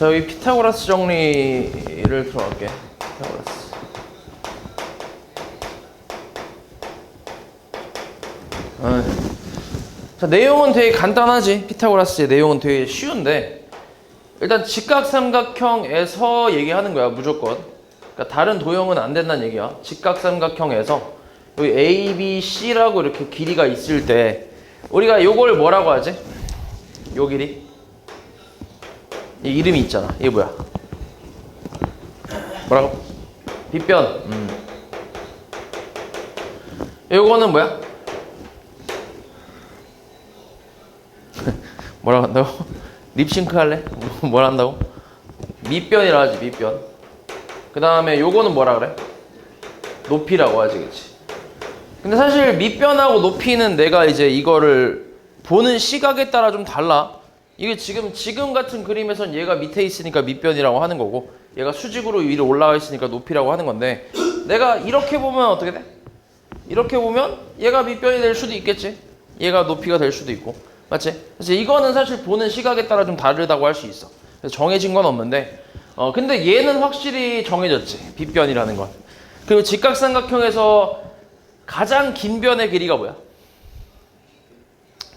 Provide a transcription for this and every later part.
자, 여기 피타고라스 정리를 들어갈게. 피타고라스. 자, 내용은 되게 간단하지. 피타고라스의 내용은 되게 쉬운데 일단 직각삼각형에서 얘기하는 거야, 무조건. 그러니까 다른 도형은 안 된다는 얘기야. 직각삼각형에서 여기 A, B, C라고 이렇게 길이가 있을 때 우리가 요걸 뭐라고 하지? 요 길이? 이 이름이 있잖아. 이게 뭐야? 뭐라고? 빗변. 요거는 뭐야? 뭐라고 한다고? 립싱크 할래? 뭘 한다고? 밑변이라 하지, 밑변. 그 다음에 요거는 뭐라 그래? 높이라고 하지, 그치? 근데 사실 밑변하고 높이는 내가 이제 이거를 보는 시각에 따라 좀 달라. 이게 지금 같은 그림에선 얘가 밑에 있으니까 밑변이라고 하는 거고, 얘가 수직으로 위로 올라가 있으니까 높이라고 하는 건데, 내가 이렇게 보면 어떻게 돼? 이렇게 보면 얘가 밑변이 될 수도 있겠지. 얘가 높이가 될 수도 있고, 맞지? 그래서 이거는 사실 보는 시각에 따라 좀 다르다고 할 수 있어. 그래서 정해진 건 없는데, 근데 얘는 확실히 정해졌지. 빗변이라는 건. 그리고 직각삼각형에서 가장 긴 변의 길이가 뭐야?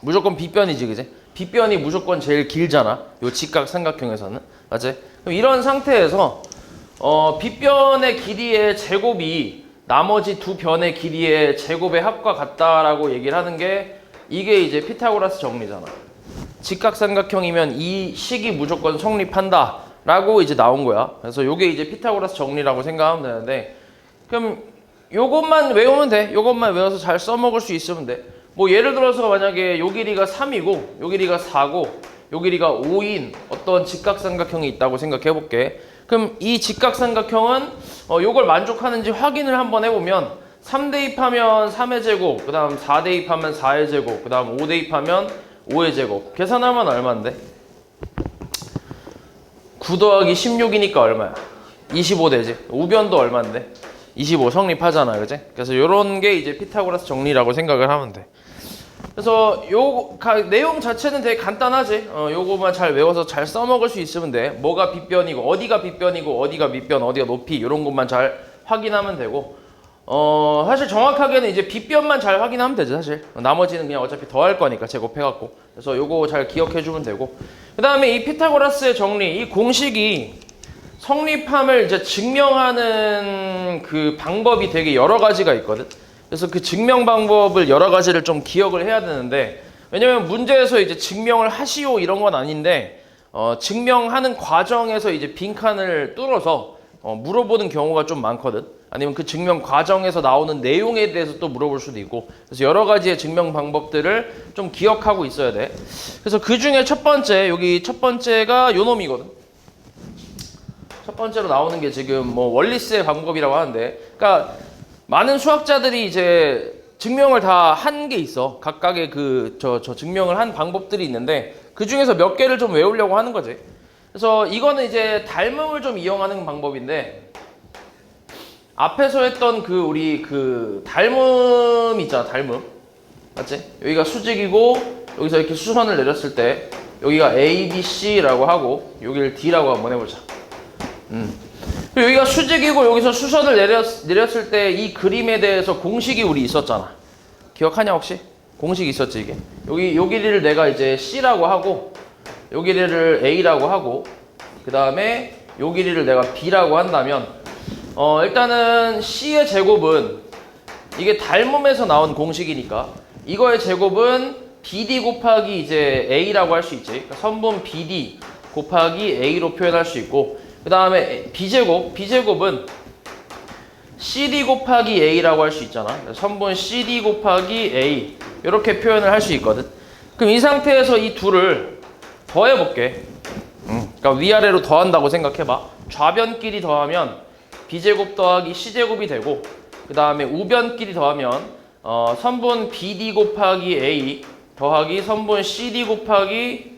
무조건 빗변이지, 그지? 빗변이 무조건 제일 길잖아. 요 직각삼각형에서는. 맞지? 그럼 이런 상태에서 빗변의 길이의 제곱이 나머지 두 변의 길이의 제곱의 합과 같다라고 얘기를 하는 게 이게 이제 피타고라스 정리잖아. 직각삼각형이면 이 식이 무조건 성립한다 라고 이제 나온 거야. 그래서 요게 이제 피타고라스 정리라고 생각하면 되는데, 그럼 요것만 외우면 돼. 요것만 외워서 잘 써먹을 수 있으면 돼. 뭐 예를 들어서 만약에 요 길이가 3이고 요 길이가 4고 요 길이가 5인 어떤 직각삼각형이 있다고 생각해 볼게. 그럼 이 직각삼각형은 요걸 만족하는지 확인을 한번 해보면 3 대입하면 3의 제곱, 그 다음 4 대입하면 4의 제곱, 그 다음 5 대입하면 5의 제곱. 계산하면 얼마인데? 9 더하기 16이니까 얼마야? 25 되지. 우변도 얼마인데? 25 성립하잖아, 그지? 그래서 요런 게 이제 피타고라스 정리라고 생각을 하면 돼. 그래서 내용 자체는 되게 간단하지. 요거만 잘 외워서 잘 써먹을 수 있으면 돼. 뭐가 빗변이고 어디가 빗변이고 어디가 밑변 어디가 높이 이런 것만 잘 확인하면 되고, 사실 정확하게는 이제 빗변만 잘 확인하면 되지, 사실. 나머지는 그냥 어차피 더할 거니까 제곱해갖고. 그래서 요거 잘 기억해주면 되고, 그 다음에 이 피타고라스의 정리, 이 공식이 성립함을 이제 증명하는 그 방법이 되게 여러 가지가 있거든. 그래서 그 증명 방법을 여러 가지를 좀 기억을 해야 되는데, 왜냐면 문제에서 이제 증명을 하시오 이런 건 아닌데, 증명하는 과정에서 이제 빈칸을 뚫어서 물어보는 경우가 좀 많거든. 아니면 그 증명 과정에서 나오는 내용에 대해서 또 물어볼 수도 있고, 그래서 여러 가지의 증명 방법들을 좀 기억하고 있어야 돼. 그래서 그 중에 첫 번째, 여기 첫 번째가 요 놈이거든. 첫 번째로 나오는 게 지금 뭐 월리스의 방법이라고 하는데, 그러니까 많은 수학자들이 이제 증명을 다 한 게 있어. 각각의 저 증명을 한 방법들이 있는데, 그 중에서 몇 개를 좀 외우려고 하는 거지. 그래서 이거는 이제 닮음을 좀 이용하는 방법인데, 앞에서 했던 우리 닮음 있잖아, 닮음. 맞지? 여기가 수직이고, 여기서 이렇게 수선을 내렸을 때, 여기가 A, B, C라고 하고, 여기를 D라고 한번 해보자. 그리고 여기가 수직이고 여기서 수선을 내렸을 때 이 그림에 대해서 공식이 우리 있었잖아. 기억하냐 혹시? 공식이 있었지 이게. 요 길이를 내가 이제 C라고 하고 요 길이를 A라고 하고 그 다음에 요 길이를 내가 B라고 한다면 일단은 C의 제곱은 이게 닮음에서 나온 공식이니까 이거의 제곱은 BD 곱하기 이제 A라고 할 수 있지. 그러니까 선분 BD 곱하기 A로 표현할 수 있고, 그 다음에 B제곱은 CD 곱하기 A라고 할 수 있잖아. 선분 CD 곱하기 A 이렇게 표현을 할 수 있거든. 그럼 이 상태에서 이 둘을 더해볼게. 그러니까 위아래로 더한다고 생각해봐. 좌변끼리 더하면 B제곱 더하기 C제곱이 되고, 그 다음에 우변끼리 더하면 선분 BD 곱하기 A 더하기 선분 CD 곱하기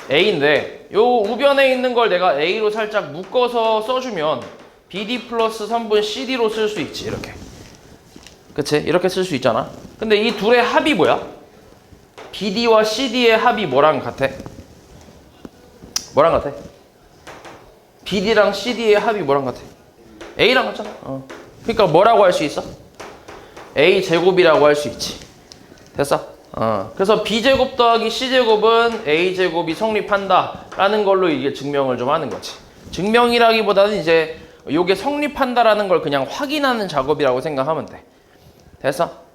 A인데, 요 우변에 있는 걸 내가 A로 살짝 묶어서 써주면 BD 플러스 선분 CD로 쓸 수 있지, 이렇게. 그치? 이렇게 쓸 수 있잖아. 근데 이 둘의 합이 뭐야? BD와 CD의 합이 뭐랑 같아? 뭐랑 같아? BD랑 CD의 합이 뭐랑 같아? A랑 같잖아. 그러니까 뭐라고 할 수 있어? A 제곱이라고 할 수 있지. 됐어? 그래서 B제곱 더하기 C제곱은 A제곱이 성립한다 라는 걸로 이게 증명을 좀 하는 거지. 증명이라기보다는 이제 요게 성립한다라는 걸 그냥 확인하는 작업이라고 생각하면 돼. 됐어?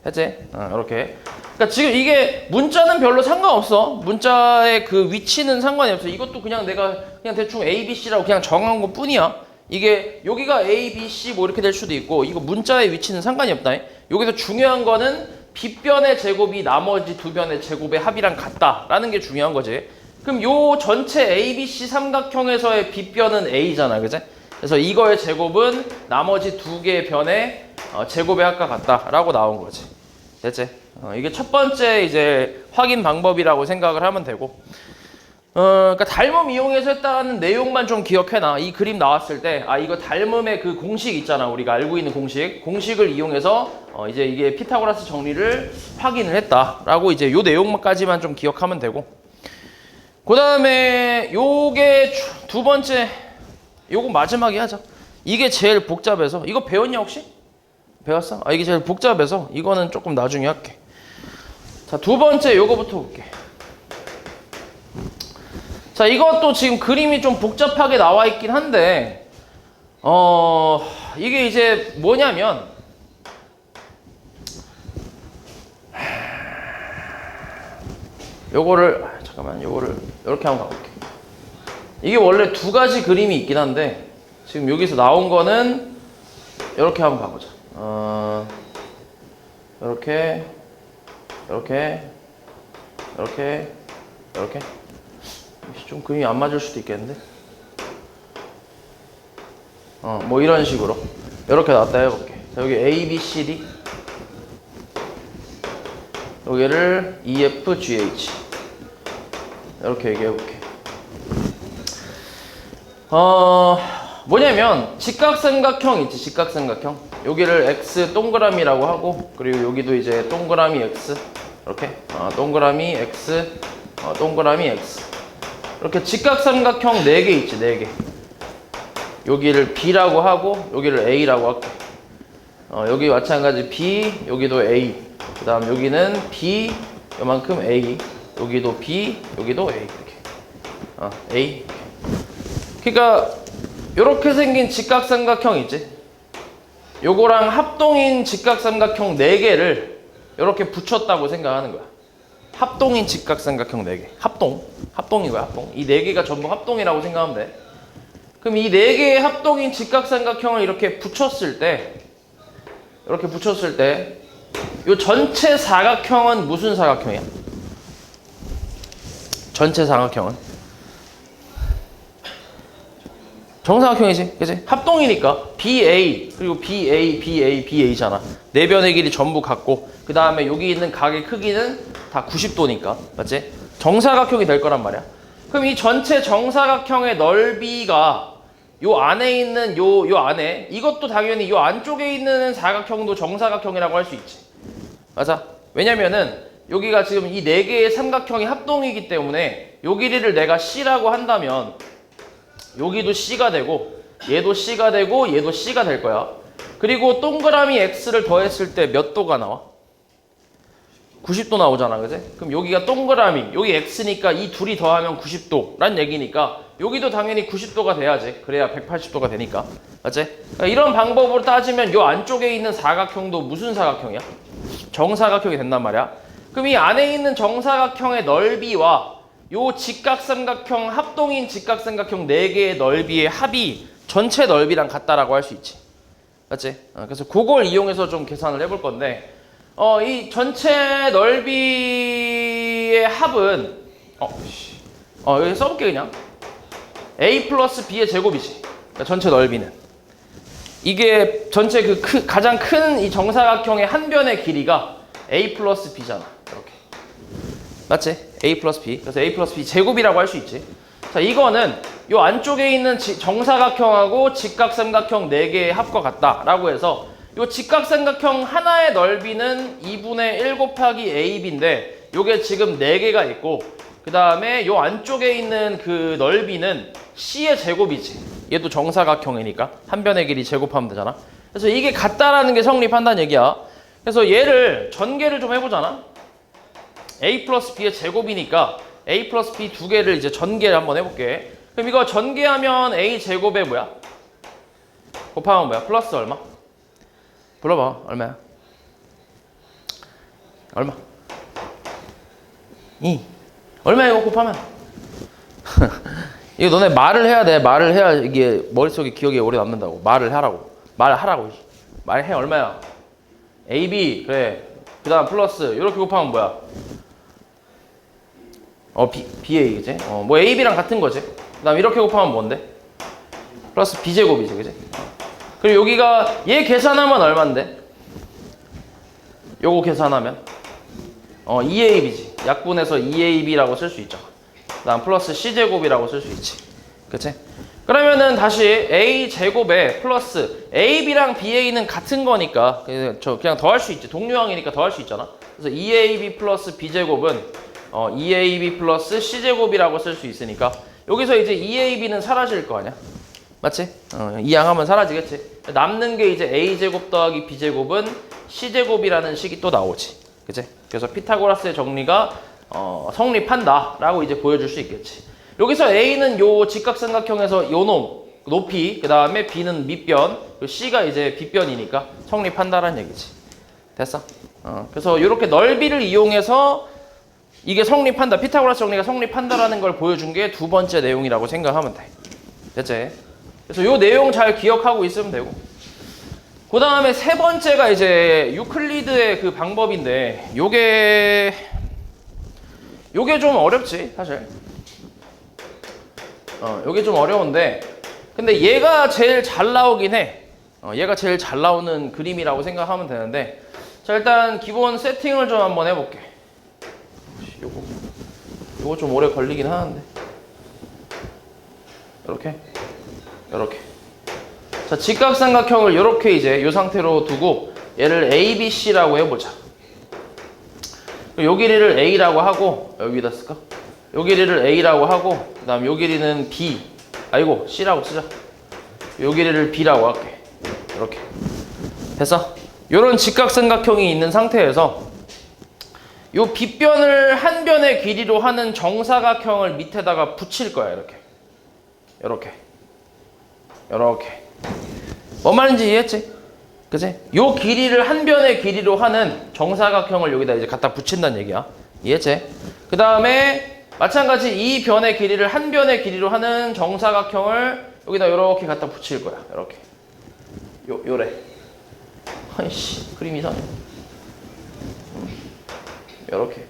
했지? 이렇게. 그러니까 지금 이게 문자는 별로 상관없어. 문자의 그 위치는 상관이 없어. 이것도 그냥 내가 그냥 대충 A, B, C라고 그냥 정한 것 뿐이야. 이게 여기가 A, B, C 뭐 이렇게 될 수도 있고 이거 문자의 위치는 상관이 없다. 여기서 중요한 거는 B변의 제곱이 나머지 두 변의 제곱의 합이랑 같다라는 게 중요한 거지. 그럼 요 전체 ABC 삼각형에서의 B변은 A잖아, 그지? 그래서 이거의 제곱은 나머지 두 개의 변의 제곱의 합과 같다라고 나온 거지. 됐지? 이게 첫 번째 이제 확인 방법이라고 생각을 하면 되고. 그러니까 닮음 이용해서 했다는 내용만 좀 기억해놔. 이 그림 나왔을 때, 이거 닮음의 그 공식 있잖아. 우리가 알고 있는 공식을 이용해서 이제 이게 피타고라스 정리를 확인을 했다라고 이제 요 내용까지만 좀 기억하면 되고. 그 다음에 요게 두 번째, 요거 마지막에 하자. 이게 제일 복잡해서, 이거 배웠냐 혹시? 배웠어? 이게 제일 복잡해서 이거는 조금 나중에 할게. 자, 두 번째 요거부터 볼게. 자, 이것도 지금 그림이 좀 복잡하게 나와 있긴 한데 이게 이제 뭐냐면 요거를 잠깐만, 요거를 이렇게 한번 가볼게. 이게 원래 두 가지 그림이 있긴 한데 지금 여기서 나온 거는 이렇게 한번 가보자. 이렇게 좀 그림이 안 맞을 수도 있겠는데. 뭐 이런 식으로 이렇게 나왔다 해볼게. 자, 여기 A, B, C, D, 여기를 E, F, G, H 이렇게 얘기해볼게. 뭐냐면 직각삼각형 있지, 직각삼각형. 여기를 X 동그라미라고 하고, 그리고 여기도 이제 동그라미 X 이렇게 동그라미 X 동그라미 X 이렇게 직각삼각형 4개 있지, 4개. 여기를 B라고 하고 여기를 A라고 할게. 여기 마찬가지 B, 여기도 A, 그 다음 여기는 B 요만큼 A, 여기도 B, 여기도 A 이렇게. A. 그러니까 요렇게 생긴 직각삼각형 있지. 요거랑 합동인 직각삼각형 4개를 이렇게 붙였다고 생각하는 거야. 합동인 직각삼각형 4개. 합동인 거야, 합동. 이 4개가 전부 합동이라고 생각하면 돼. 그럼 이 4개의 합동인 직각삼각형을 이렇게 붙였을 때, 요 전체 사각형은 무슨 사각형이야? 전체 사각형은? 정사각형이지, 그치? 합동이니까 BA, 그리고 BA, BA, BA잖아. 네 변의 길이 전부 같고, 그 다음에 여기 있는 각의 크기는 다 90도니까, 맞지? 정사각형이 될 거란 말이야. 그럼 이 전체 정사각형의 넓이가 요 안에 있는 요 안에, 이것도 당연히 요 안쪽에 있는 사각형도 정사각형이라고 할 수 있지. 맞아? 왜냐면은 여기가 지금 이 4개의 삼각형이 합동이기 때문에 요 길이를 내가 C라고 한다면 여기도 C가 되고 얘도 C가 되고 얘도 C가 될 거야. 그리고 동그라미 X를 더했을 때 몇 도가 나와? 90도 나오잖아, 그지? 그럼 여기가 동그라미, 여기 X니까 이 둘이 더하면 90도란 얘기니까 여기도 당연히 90도가 돼야지. 그래야 180도가 되니까. 맞지? 그러니까 이런 방법으로 따지면 요 안쪽에 있는 사각형도 무슨 사각형이야? 정사각형이 된단 말이야. 그럼 이 안에 있는 정사각형의 넓이와 요 직각삼각형, 합동인 직각삼각형 4개의 넓이의 합이 전체 넓이랑 같다라고 할 수 있지. 맞지? 그래서 그걸 이용해서 좀 계산을 해볼 건데, 이 전체 넓이의 합은, 여기 써볼게, 그냥. A 플러스 B의 제곱이지. 그러니까 전체 넓이는. 이게 전체 가장 큰 이 정사각형의 한 변의 길이가 A 플러스 B잖아. 이렇게. 맞지? A 플러스 B. 그래서 A 플러스 B 제곱이라고 할 수 있지. 자, 이거는 요 안쪽에 있는 정사각형하고 직각삼각형 4개의 합과 같다라고 해서 요 직각삼각형 하나의 넓이는 2분의 1 곱하기 AB인데 요게 지금 4개가 있고, 그 다음에 요 안쪽에 있는 그 넓이는 C의 제곱이지. 얘도 정사각형이니까 한 변의 길이 제곱하면 되잖아. 그래서 이게 같다라는 게 성립한다는 얘기야. 그래서 얘를 전개를 좀 해보잖아. A 플러스 B의 제곱이니까 A 플러스 B 두 개를 이제 전개를 한번 해볼게. 그럼 이거 전개하면 A 제곱에 뭐야? 곱하면 뭐야? 플러스 얼마? 불러봐. 얼마야? 얼마? 2. 얼마야 이거 곱하면? 이거 너네 말을 해야 돼. 말을 해야 이게 머릿속에 기억이 오래 남는다고. 말을 하라고. 말하라고. 말해. 얼마야? AB. 그래. 그 다음 플러스. 이렇게 곱하면 뭐야? BA. 그지? 뭐 AB랑 같은 거지. 그 다음 이렇게 곱하면 뭔데? 플러스 B제곱이지. 그지? 그리고 여기가 얘 계산하면 얼만데? 요거 계산하면 2AB지. 약분해서 2AB라고 쓸 수 있잖아. 그 다음 플러스 C제곱이라고 쓸 수 있지. 그치? 그러면은 다시 A제곱에 플러스 AB랑 BA는 같은 거니까 그냥 더할 수 있지. 동류항이니까 더할 수 있잖아. 그래서 2AB 플러스 B제곱은 2AB 플러스 C제곱이라고 쓸 수 있으니까 여기서 이제 2AB는 사라질 거 아니야? 맞지? 이항하면 사라지겠지. 남는 게 이제 A제곱 더하기 B제곱은 C제곱이라는 식이 또 나오지. 그치? 그래서 피타고라스의 정리가 성립한다 라고 이제 보여줄 수 있겠지. 여기서 A는 요 직각삼각형에서 요 높이, 그 다음에 B는 밑변, 그리고 C가 이제 빗변이니까 성립한다라는 얘기지. 됐어? 그래서 이렇게 넓이를 이용해서 이게 성립한다, 피타고라스 정리가 성립한다라는 걸 보여준 게 두 번째 내용이라고 생각하면 돼. 됐지? 그래서 요 내용 잘 기억하고 있으면 되고. 그 다음에 세 번째가 이제 유클리드의 그 방법인데 요게 좀 어렵지 사실. 요게 좀 어려운데 근데 얘가 제일 잘 나오긴 해. 얘가 제일 잘 나오는 그림이라고 생각하면 되는데 자 일단 기본 세팅을 좀 한번 해볼게. 요거 좀 오래 걸리긴 하는데 요렇게 자 직각삼각형을 요렇게 이제 요 상태로 두고 얘를 ABC라고 해보자. 요 길이를 A라고 하고 여기다 쓸까? 요 길이를 A라고 하고 그 다음 요 길이는 B C라고 쓰자. 요 길이를 B라고 할게. 이렇게 됐어? 요런 직각삼각형이 있는 상태에서 요 빗변을 한 변의 길이로 하는 정사각형을 밑에다가 붙일 거야. 이렇게 뭔 말인지 이해했지? 그치? 요 길이를 한 변의 길이로 하는 정사각형을 여기다 이제 갖다 붙인다는 얘기야. 이해했지? 그 다음에 마찬가지 이 변의 길이를 한 변의 길이로 하는 정사각형을 여기다 이렇게 갖다 붙일 거야. 이렇게. 요래. 아이씨, 그림 이상해. 요렇게.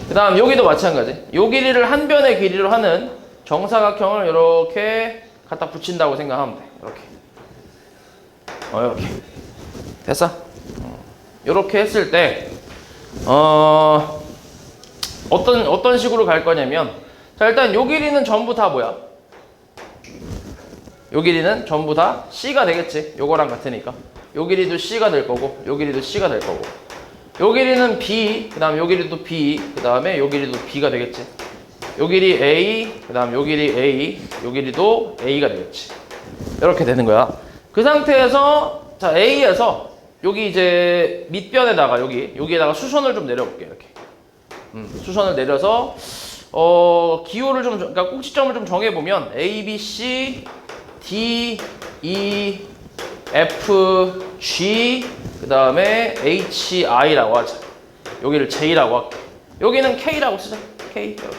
그 다음 여기도 마찬가지. 요 길이를 한 변의 길이로 하는 정사각형을 이렇게 갖다 붙인다고 생각하면 돼. 이렇게 됐어? 이렇게 했을 때 어떤 식으로 갈 거냐면 자 일단 요 길이는 전부 다 뭐야? 요 길이는 전부 다 C가 되겠지. 요거랑 같으니까 요 길이도 C가 될 거고 요 길이도 C가 될 거고 요 길이는 B 그 다음 요 길이도 B 그 다음에 요 길이도 B가 되겠지. 요 길이 A 그 다음 요 길이 A 요 길이도 A가 되겠지. 이렇게 되는 거야. 그 상태에서 자 A에서 여기 이제 밑변에다가 여기에다가 수선을 좀 내려볼게. 이렇게 수선을 내려서 기호를 좀 그러니까 꼭지점을 좀 정해보면 A, B, C, D, E, F, G 그 다음에 H, I라고 하자. 여기를 J라고 할게. 여기는 K라고 쓰자. K 이렇게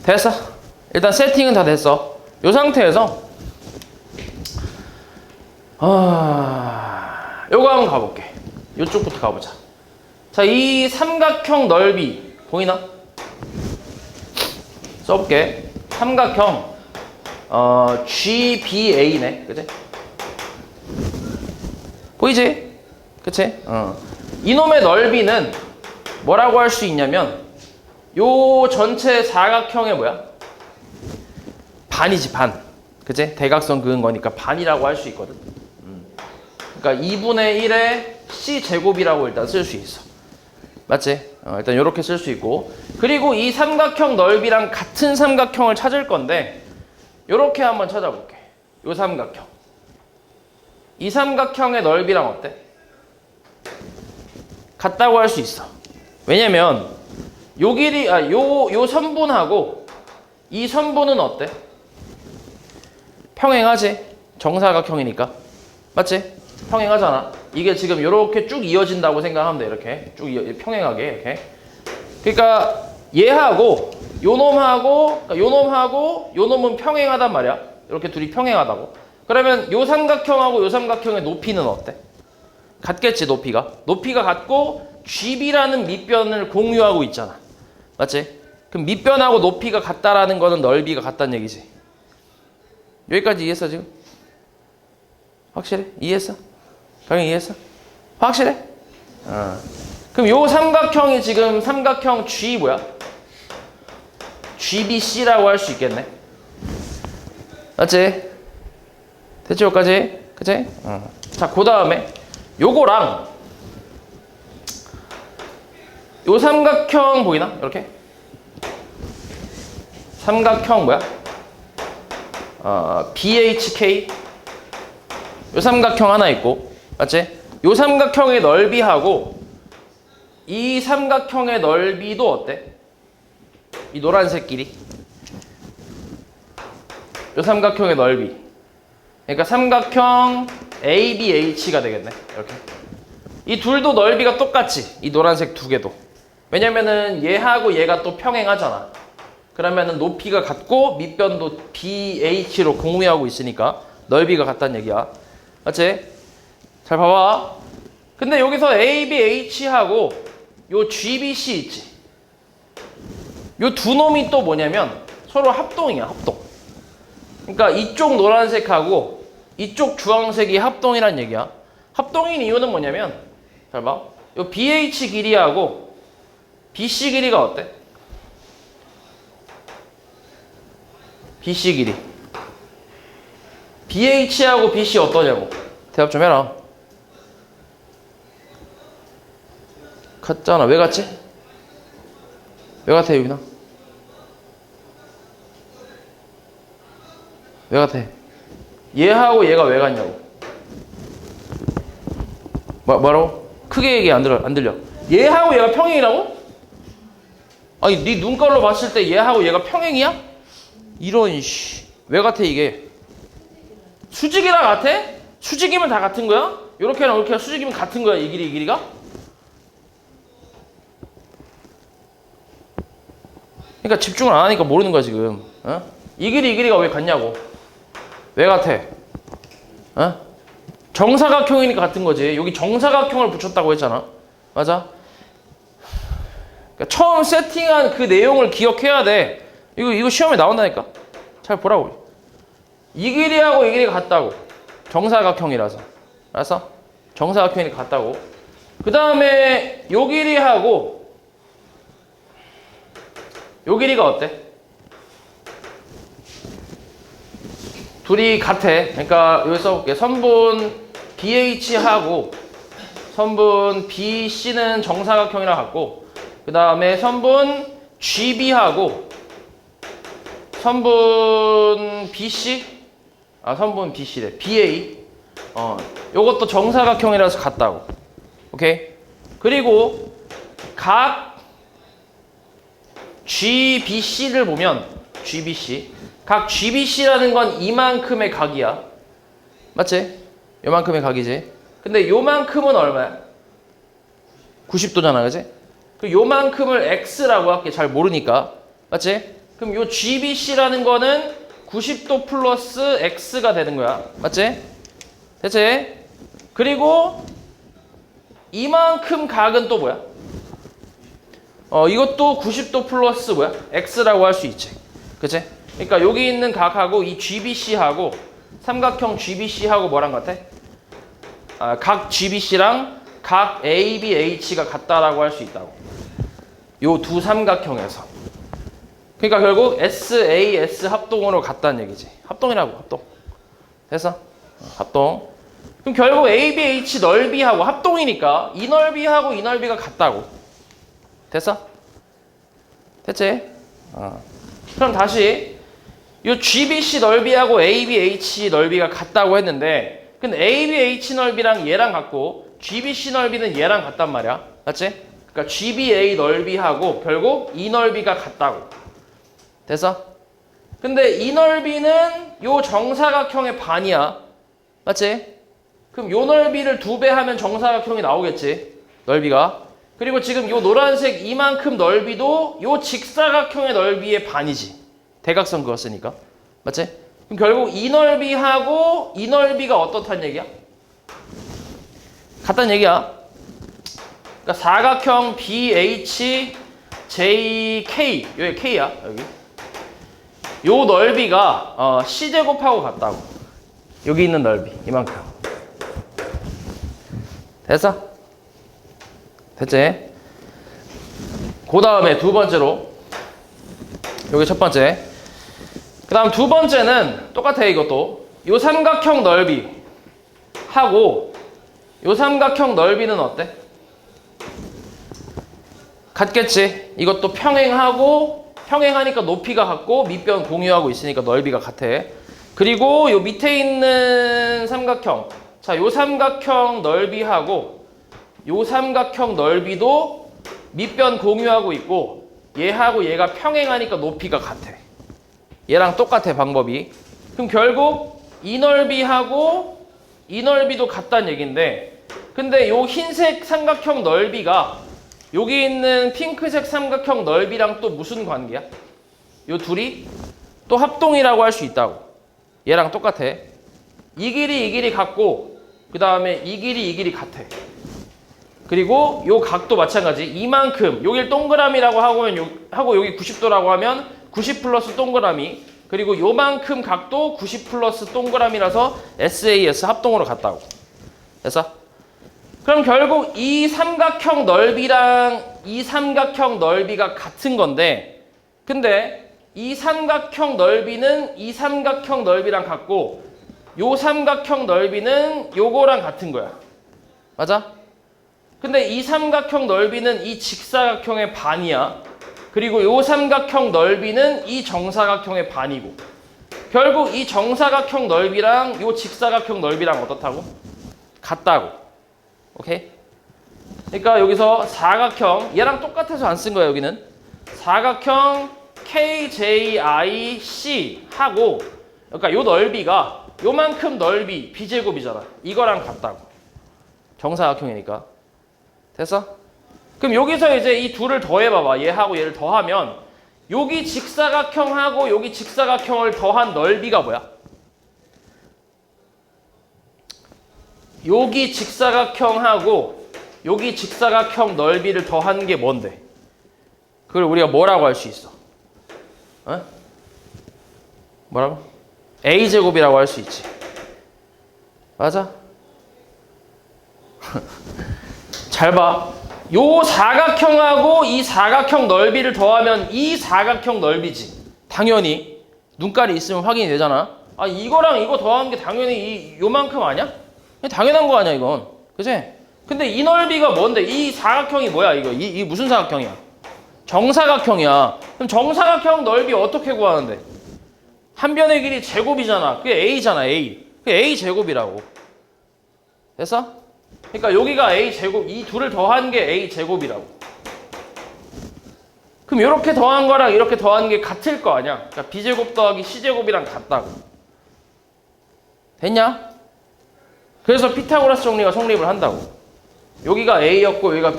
됐어? 일단 세팅은 다 됐어. 이 상태에서 요거 한번 가볼게. 요쪽부터 가보자. 자, 이 삼각형 넓이 보이나? 써볼게. 삼각형 GBA네, 그치? 보이지? 그치? 이놈의 넓이는 뭐라고 할 수 있냐면 요 전체 사각형의 뭐야? 반이지, 반. 그치? 대각선 그은 거니까 반이라고 할 수 있거든. 그러니까 2분의 1의 C제곱이라고 일단 쓸 수 있어. 맞지? 일단 이렇게 쓸 수 있고, 그리고 이 삼각형 넓이랑 같은 삼각형을 찾을 건데 이렇게 한번 찾아볼게. 이 삼각형, 이 삼각형의 넓이랑 어때? 같다고 할 수 있어. 왜냐면 요 길이 요 선분하고 이 선분은 어때? 평행하지? 정사각형이니까. 맞지? 평행하잖아. 이게 지금 이렇게 쭉 이어진다고 생각하면 돼. 이렇게 쭉 평행하게 이렇게. 그러니까 얘하고 요 놈하고 요 놈하고 요 놈은 평행하단 말이야. 이렇게 둘이 평행하다고. 그러면 요 삼각형하고 요 삼각형의 높이는 어때? 같겠지. 높이가 같고 GB라는 밑변을 공유하고 있잖아. 맞지? 그럼 밑변하고 높이가 같다라는 거는 넓이가 같다는 얘기지. 여기까지 이해했어 지금? 확실해? 이해했어? 당연히 이해했어? 확실해? 그럼 요 삼각형이 지금 삼각형 G 뭐야? GBC라고 할 수 있겠네. 맞지? 됐지 여기까지? 그치? 자, 그 다음에 요거랑 요 삼각형 보이나? 이렇게? 삼각형 뭐야? BHK 요 삼각형 하나 있고, 맞지? 요 삼각형의 넓이하고 이 삼각형의 넓이도 어때? 이 노란색 길이 요 삼각형의 넓이, 그러니까 삼각형 ABH가 되겠네. 이렇게 이 둘도 넓이가 똑같지. 이 노란색 두 개도. 왜냐면은 얘하고 얘가 또 평행하잖아. 그러면은 높이가 같고 밑변도 BH로 공유하고 있으니까 넓이가 같다는 얘기야. 맞지? 잘 봐봐. 근데 여기서 ABH하고 요 GBC 있지. 요 두 놈이 또 뭐냐면 서로 합동이야, 합동. 그러니까 이쪽 노란색하고 이쪽 주황색이 합동이란 얘기야. 합동인 이유는 뭐냐면, 잘 봐. 요 BH 길이하고 BC 길이가 어때? BC 길이. BH하고 BC 어떠냐고. 대답 좀 해라. 같잖아. 왜 같지? 왜 같아, 유빈아? 왜 같아? 얘하고 얘가 왜 같냐고. 뭐라고? 크게 얘기 안 들려. 얘하고 얘가 평행이라고? 아니, 네 눈깔로 봤을 때 얘하고 얘가 평행이야? 이런 씨. 왜 같아 이게? 수직이랑 같아? 수직이면 다 같은 거야? 요렇게랑 이렇게 수직이면 같은 거야, 이 길이가? 그러니까 집중을 안 하니까 모르는 거야 지금. 어? 이 길이가 왜 같냐고. 왜 같아? 어? 정사각형이니까 같은 거지. 여기 정사각형을 붙였다고 했잖아. 맞아? 그러니까 처음 세팅한 그 내용을 기억해야 돼. 이거 시험에 나온다니까. 잘 보라고. 이 길이하고 이 길이가 같다고. 정사각형이라서. 알았어? 정사각형이니까 같다고. 그 다음에 요 길이하고 요 길이가 어때? 둘이 같아. 그러니까 여기 써볼게. 선분 BH하고 선분 BC는 정사각형이랑 같고, 그 다음에 선분 GB하고 선분 BC, 선분 BC래. BA. 요것도 정사각형이라서 같다고. 오케이? 그리고 각 GBC를 보면 각 GBC라는 건 이만큼의 각이야. 맞지? 요만큼의 각이지. 근데 요만큼은 얼마야? 90도잖아, 그지? 그 요만큼을 X라고 할게. 잘 모르니까. 맞지? 그럼 요 GBC라는 거는 90도 플러스 X가 되는 거야. 맞지? 됐지? 그리고 이만큼 각은 또 뭐야? 이것도 90도 플러스 뭐야? X라고 할 수 있지. 그치? 그러니까 여기 있는 각하고 이 GBC하고 삼각형 GBC하고 뭐랑 같아? 각 GBC랑 각 ABH가 같다라고 할 수 있다고. 요 두 삼각형에서. 그러니까 결국 SAS 합동으로 같다는 얘기지. 합동이라고, 합동. 됐어? 합동. 그럼 결국 ABH 넓이하고 합동이니까 이 넓이하고 이 넓이가 같다고. 됐어? 됐지? 그럼 다시 이 GBC 넓이하고 ABH 넓이가 같다고 했는데 근데 ABH 넓이랑 얘랑 같고 GBC 넓이는 얘랑 같단 말이야. 맞지? 그러니까 GBA 넓이하고 결국 이 넓이가 같다고. 됐어? 근데 이 넓이는 요 정사각형의 반이야. 맞지? 그럼 요 넓이를 2배 하면 정사각형이 나오겠지. 넓이가. 그리고 지금 요 노란색 이만큼 넓이도 요 직사각형의 넓이의 반이지. 대각선 그었으니까. 맞지? 그럼 결국 이 넓이하고 이 넓이가 어떻단 얘기야? 같단 얘기야. 그러니까 사각형 BHJK 여기 K야. 여기. 요 넓이가 C제곱하고 같다고. 여기 있는 넓이 이만큼. 됐어? 됐지? 그 다음에 두 번째로 여기 첫 번째 그 다음 두 번째는 똑같아. 이것도 요 삼각형 넓이 하고 요 삼각형 넓이는 어때? 같겠지? 이것도 평행하고 평행하니까 높이가 같고 밑변 공유하고 있으니까 넓이가 같아. 그리고 요 밑에 있는 삼각형 자, 요 삼각형 넓이하고 요 삼각형 넓이도 밑변 공유하고 있고 얘하고 얘가 평행하니까 높이가 같아. 얘랑 똑같아 방법이. 그럼 결국 이 넓이하고 이 넓이도 같다는 얘긴데 근데 요 흰색 삼각형 넓이가 여기 있는 핑크색 삼각형 넓이랑 또 무슨 관계야? 요 둘이 또 합동이라고 할 수 있다고. 얘랑 똑같아. 이 길이 같고 그 다음에 이 길이 같아. 그리고 요 각도 마찬가지. 이만큼 여길 동그라미라고 하고 여기 90도라고 하면 90 플러스 동그라미 그리고 요만큼 각도 90 플러스 동그라미라서 SAS 합동으로 같다고. 됐어? 그럼 결국 이 삼각형 넓이랑 이 삼각형 넓이가 같은 건데 근데 이 삼각형 넓이는 이 삼각형 넓이랑 같고 요 삼각형 넓이는 요거랑 같은 거야. 맞아? 근데 이 삼각형 넓이는 이 직사각형의 반이야. 그리고 요 삼각형 넓이는 이 정사각형의 반이고 결국 이 정사각형 넓이랑 요 직사각형 넓이랑 어떻다고? 같다고. 오케이? 그러니까 여기서 사각형 얘랑 똑같아서 안 쓴 거야. 여기는 사각형 KJIC 하고 그러니까 요 넓이가 요만큼 넓이 B제곱이잖아. 이거랑 같다고. 정사각형이니까. 됐어? 그럼 여기서 이제 이 둘을 더해봐봐. 얘하고 얘를 더하면 여기 직사각형하고 여기 직사각형을 더한 넓이가 뭐야? 여기 직사각형하고 여기 직사각형 넓이를 더한 게 뭔데? 그걸 우리가 뭐라고 할 수 있어? 어? 뭐라고? A제곱이라고 할 수 있지. 맞아? 잘 봐. 요 사각형하고 이 사각형 넓이를 더하면 이 사각형 넓이지. 당연히 눈깔이 있으면 확인이 되잖아. 아 이거랑 이거 더한 게 당연히 요만큼 아니야? 당연한 거 아니야 이건. 그치? 근데 이 넓이가 뭔데? 이 사각형이 뭐야 이거? 이 무슨 사각형이야? 정사각형이야. 그럼 정사각형 넓이 어떻게 구하는데? 한 변의 길이 제곱이잖아. 그게 A잖아 A. 그게 A 제곱이라고. 됐어? 그러니까 여기가 A 제곱, 이 둘을 더한 게 A 제곱이라고. 그럼 이렇게 더한 거랑 이렇게 더한 게 같을 거 아니야? 그러니까 B제곱 더하기 C제곱이랑 같다고. 됐냐? 그래서 피타고라스 정리가 성립을 한다고. 여기가 A였고 여기가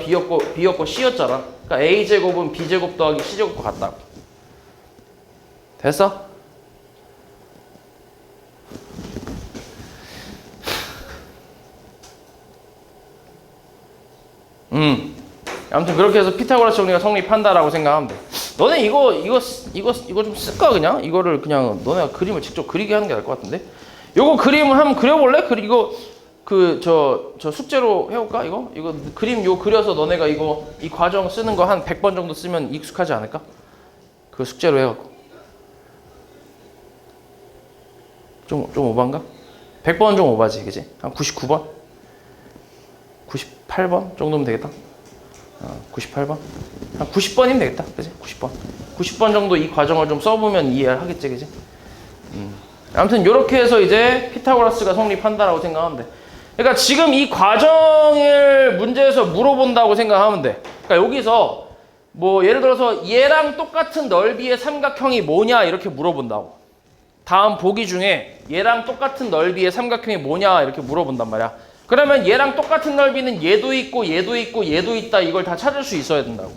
B였고 C였잖아. 그러니까 A제곱은 B제곱 더하기 C제곱과 같다고. 됐어? 아무튼 그렇게 해서 피타고라스 정리가 성립한다라고 생각하면 돼. 너네 이거 좀 쓸까 그냥? 이거를 그냥 너네가 그림을 직접 그리게 하는 게 나을 것 같은데? 요거 그림을 한번 그려볼래? 그리고 저 숙제로 해볼까 이거? 이거 그림 요 그려서 너네가 이 과정 쓰는 거 한 100번 정도 쓰면 익숙하지 않을까? 그거 숙제로 해갖고 좀 오반가? 100번 좀 오바지 그지? 한 99번? 98번 정도면 되겠다. 98번? 한 90번이면 되겠다. 그지? 90번. 90번 정도 이 과정을 좀 써보면 이해를 하겠지, 그지? 아무튼 이렇게 해서 이제 피타고라스가 성립한다라고 생각하면 돼. 그러니까 지금 이 과정을 문제에서 물어본다고 생각하면 돼. 그러니까 여기서 뭐 예를 들어서 얘랑 똑같은 넓이의 삼각형이 뭐냐 이렇게 물어본다고. 다음 보기 중에 얘랑 똑같은 넓이의 삼각형이 뭐냐 이렇게 물어본단 말이야. 그러면 얘랑 똑같은 넓이는 얘도 있고 얘도 있고 얘도 있다 이걸 다 찾을 수 있어야 된다고.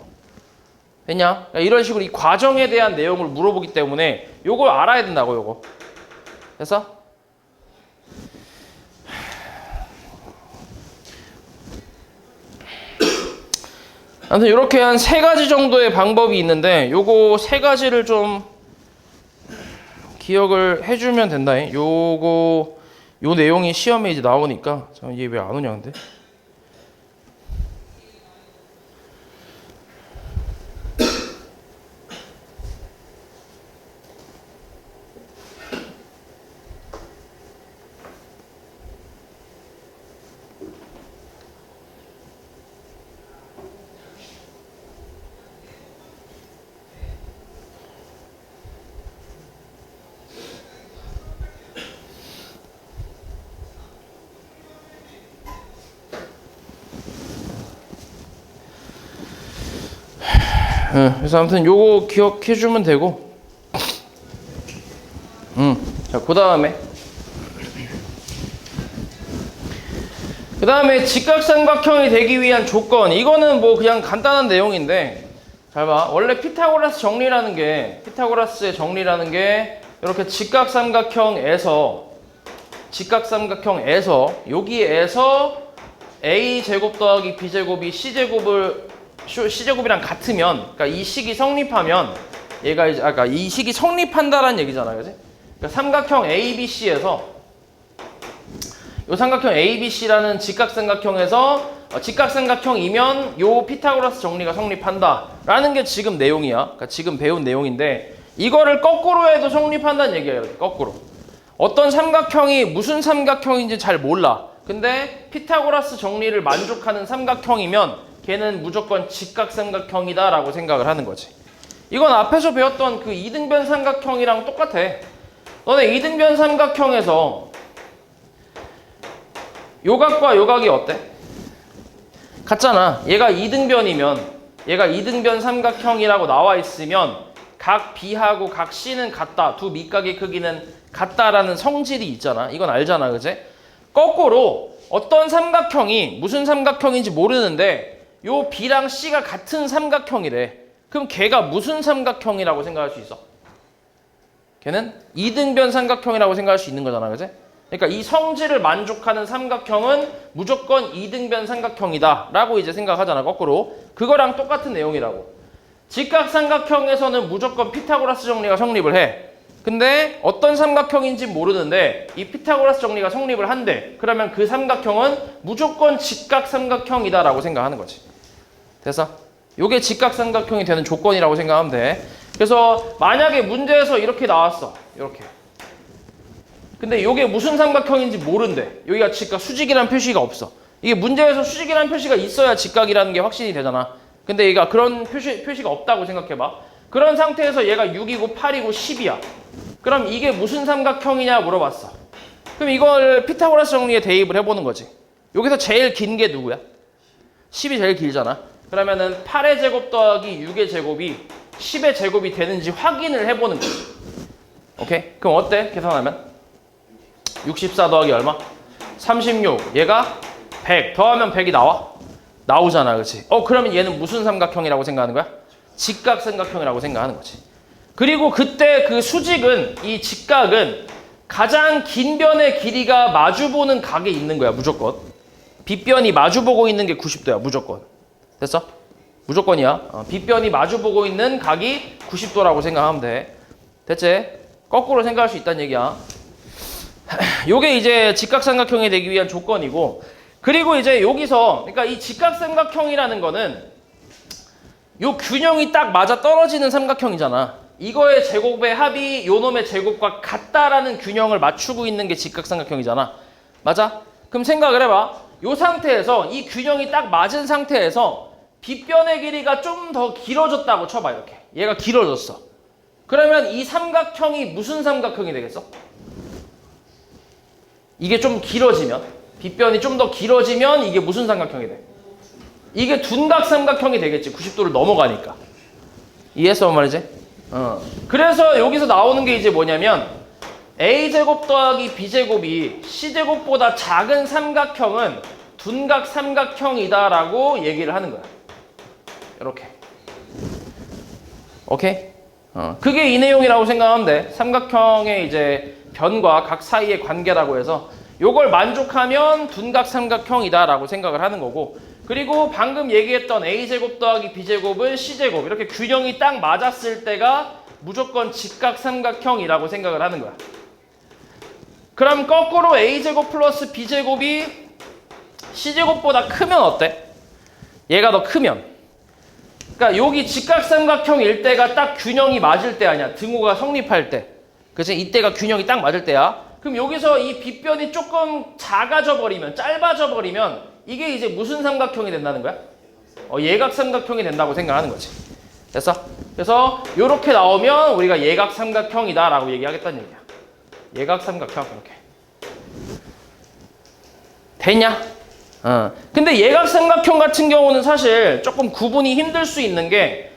됐냐? 그러니까 이런 식으로 이 과정에 대한 내용을 물어보기 때문에 요걸 알아야 된다고 요거. 됐어? 아무튼 이렇게 한 3가지 정도의 방법이 있는데 요거 3가지를 좀 기억을 해주면 된다. 요 내용이 시험에 이제 나오니까 얘 왜 안 오냐 근데? 그래서 아무튼 요거 기억해주면 되고, 자, 그 다음에 직각삼각형이 되기 위한 조건. 이거는 뭐 그냥 간단한 내용인데, 잘 봐. 원래 피타고라스의 정리라는 게 이렇게 직각삼각형에서 여기에서 a 제곱 더하기 b 제곱이 C제곱이랑 같으면, 그러니까 이 식이 성립하면, 얘가 이제, 아까 이 식이 성립한다라는 얘기잖아요. 그지? 그러니까 삼각형 ABC에서, 요 삼각형 ABC라는 직각삼각형에서, 직각삼각형이면 요 피타고라스 정리가 성립한다라는 게 지금 내용이야. 그러니까 지금 배운 내용인데, 이거를 거꾸로 해도 성립한다는 얘기예요. 이렇게 거꾸로. 어떤 삼각형이 무슨 삼각형인지 잘 몰라. 근데 피타고라스 정리를 만족하는 삼각형이면 걔는 무조건 직각삼각형이다 라고 생각을 하는 거지. 이건 앞에서 배웠던 그 이등변 삼각형이랑 똑같아. 너네 이등변 삼각형에서 요각과 요각이 어때? 같잖아. 얘가 이등변 삼각형이라고 나와 있으면 각 B하고 각 C는 같다. 두 밑각의 크기는 같다라는 성질이 있잖아. 이건 알잖아. 그지? 거꾸로 어떤 삼각형이 무슨 삼각형인지 모르는데 요 B랑 C가 같은 삼각형이래. 그럼 걔가 무슨 삼각형이라고 생각할 수 있어? 걔는 이등변 삼각형이라고 생각할 수 있는 거잖아. 그지? 그러니까 이 성질을 만족하는 삼각형은 무조건 이등변 삼각형이다 라고 이제 생각하잖아. 거꾸로. 그거랑 똑같은 내용이라고. 직각삼각형에서는 무조건 피타고라스 정리가 성립을 해. 근데 어떤 삼각형인지 모르는데 이 피타고라스 정리가 성립을 한대. 그러면 그 삼각형은 무조건 직각삼각형이다 라고 생각하는 거지. 됐어? 요게 직각삼각형이 되는 조건이라고 생각하면 돼. 그래서 만약에 문제에서 이렇게 나왔어. 이렇게. 근데 요게 무슨 삼각형인지 모른대. 여기가 직각 수직이라는 표시가 없어. 이게 문제에서 수직이라는 표시가 있어야 직각이라는 게 확신이 되잖아. 근데 얘가 그런 표시가 없다고 생각해봐. 그런 상태에서 얘가 6이고 8이고 10이야. 그럼 이게 무슨 삼각형이냐 물어봤어. 그럼 이걸 피타고라스 정리에 대입을 해보는 거지. 여기서 제일 긴 게 누구야? 10이 제일 길잖아. 그러면은 8의 제곱 더하기 6의 제곱이 10의 제곱이 되는지 확인을 해보는 거지. 오케이? 그럼 어때? 계산하면? 64 더하기 얼마? 36. 얘가 100. 더하면 100이 나오잖아. 그렇지? 그러면 얘는 무슨 삼각형이라고 생각하는 거야? 직각삼각형이라고 생각하는 거지. 그리고 그때 그 수직은, 이 직각은 가장 긴 변의 길이가 마주보는 각에 있는 거야. 무조건. 빗변이 마주보고 있는 게 90도야. 무조건. 됐어? 무조건이야. 빗변이 마주보고 있는 각이 90도라고 생각하면 돼. 됐지? 거꾸로 생각할 수 있다는 얘기야. 요게 이제 직각삼각형이 되기 위한 조건이고, 그리고 이제 여기서, 그러니까 이 직각삼각형이라는 거는 요 균형이 딱 맞아 떨어지는 삼각형이잖아. 이거의 제곱의 합이 요 놈의 제곱과 같다라는 균형을 맞추고 있는 게 직각삼각형이잖아. 맞아? 그럼 생각을 해봐. 요 상태에서 이 균형이 딱 맞은 상태에서 빗변의 길이가 좀 더 길어졌다고 쳐봐 이렇게. 얘가 길어졌어. 그러면 이 삼각형이 무슨 삼각형이 되겠어? 이게 좀 길어지면 빗변이 좀 더 길어지면 이게 무슨 삼각형이 돼? 이게 둔각 삼각형이 되겠지. 90도를 넘어가니까. 이해했어 뭔 말이지? 그래서 여기서 나오는 게 이제 뭐냐면 a제곱 더하기 b제곱이 c제곱보다 작은 삼각형은 둔각 삼각형이다라고 얘기를 하는 거야. 이렇게. 오케이? 그게 이 내용이라고 생각하면 돼. 삼각형의 이제 변과 각 사이의 관계라고 해서 요걸 만족하면 둔각 삼각형이다라고 생각을 하는 거고, 그리고 방금 얘기했던 a제곱 더하기 b제곱은 c제곱 이렇게 균형이 딱 맞았을 때가 무조건 직각 삼각형이라고 생각을 하는 거야. 그럼 거꾸로 a제곱 플러스 b제곱이 c제곱보다 크면 어때? 얘가 더 크면. 그러니까 여기 직각삼각형일 때가 딱 균형이 맞을 때 아니야. 등호가 성립할 때. 그치? 이때가 균형이 딱 맞을 때야. 그럼 여기서 이 빗변이 조금 작아져 버리면, 짧아져 버리면 이게 이제 무슨 삼각형이 된다는 거야? 예각삼각형이 된다고 생각하는 거지. 됐어? 그래서 이렇게 나오면 우리가 예각삼각형이다라고 얘기하겠다는 얘기야. 예각삼각형 이렇게. 됐냐? 근데 예각삼각형 같은 경우는 사실 조금 구분이 힘들 수 있는 게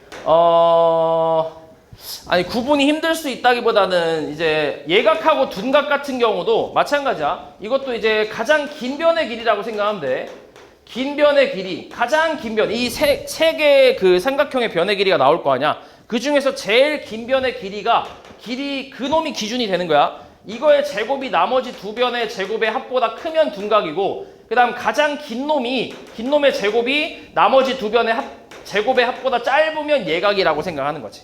아니 구분이 힘들 수 있다기보다는 이제 예각하고 둔각 같은 경우도 마찬가지야. 이것도 이제 가장 긴 변의 길이라고 생각하면 돼. 긴 변의 길이, 가장 긴 변, 이 세 개의 그 삼각형의 변의 길이가 나올 거 아니야. 그 중에서 제일 긴 변의 길이가 그놈이 기준이 되는 거야. 이거의 제곱이 나머지 두 변의 제곱의 합보다 크면 둔각이고, 그 다음 가장 긴 놈의 제곱이 나머지 두 변의 제곱의 합보다 짧으면 예각이라고 생각하는 거지.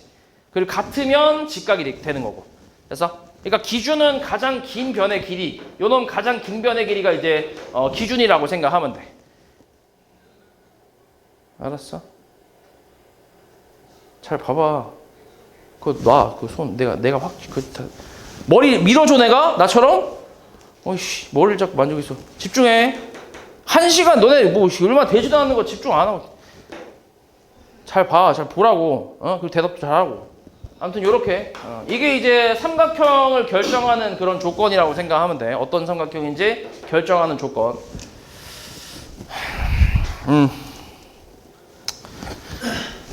그리고 같으면 직각이 되는 거고. 그래서 그러니까 기준은 가장 긴 변의 길이, 요놈 가장 긴 변의 길이가 이제 기준이라고 생각하면 돼. 알았어? 잘 봐봐. 그거 놔. 그 손 내가 확 머리 밀어줘 내가? 나처럼? 어이씨 머리를 자꾸 만지고 있어. 집중해. 1시간 너네 뭐 얼마 되지도 않는 거 집중 안 하고. 잘 봐. 잘 보라고. 그리고 대답도 잘하고. 아무튼 요렇게 이게 이제 삼각형을 결정하는 그런 조건이라고 생각하면 돼. 어떤 삼각형인지 결정하는 조건.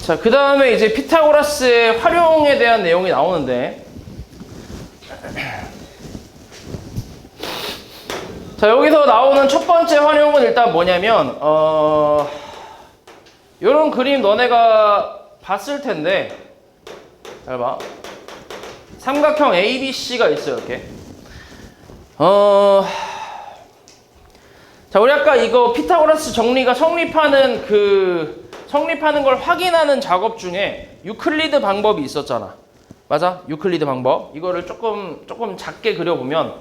자, 그 다음에 이제 피타고라스의 활용에 대한 내용이 나오는데, 자, 여기서 나오는 첫 번째 활용은 일단 뭐냐면 요런 그림 너네가 봤을 텐데, 잘 봐. 삼각형 ABC가 있어요, 이렇게. 자, 우리 아까 이거 피타고라스 정리가 성립하는 걸 확인하는 작업 중에 유클리드 방법이 있었잖아. 맞아? 유클리드 방법. 이거를 조금 작게 그려보면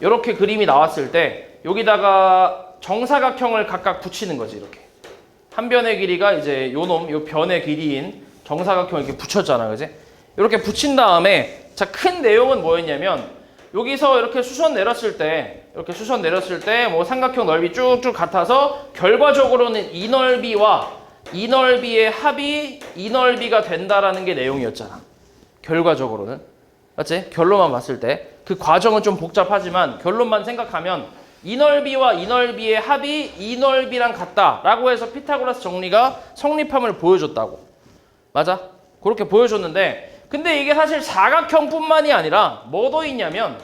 이렇게 그림이 나왔을 때 여기다가 정사각형을 각각 붙이는 거지, 이렇게. 한 변의 길이가 이제 요 변의 길이인 정사각형을 이렇게 붙였잖아, 그지? 이렇게 붙인 다음에, 자, 큰 내용은 뭐였냐면, 여기서 이렇게 수선 내렸을 때 뭐 삼각형 넓이 쭉쭉 같아서 결과적으로는 이 넓이와 이 넓이의 합이 이 넓이가 된다라는 게 내용이었잖아. 결과적으로는. 맞지? 결론만 봤을 때. 그 과정은 좀 복잡하지만 결론만 생각하면 이 넓이와 이 넓이의 합이 이 넓이랑 같다라고 해서 피타고라스 정리가 성립함을 보여줬다고. 맞아? 그렇게 보여줬는데, 근데 이게 사실 사각형뿐만이 아니라 뭐도 있냐면,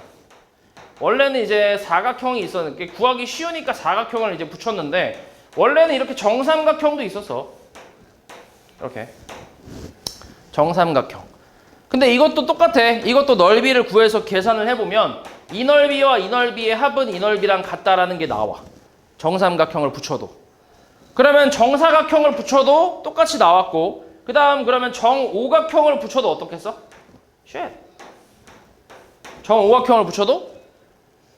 원래는 이제 사각형이 있었는데 구하기 쉬우니까 사각형을 이제 붙였는데, 원래는 이렇게 정삼각형도 있었어. 이렇게 정삼각형. 근데 이것도 똑같아. 이것도 넓이를 구해서 계산을 해보면 이 넓이와 이 넓이의 합은 이 넓이랑 같다라는 게 나와. 정삼각형을 붙여도. 그러면 정사각형을 붙여도 똑같이 나왔고, 그 다음 그러면 정오각형을 붙여도 어떻겠어? 쉣. 정오각형을 붙여도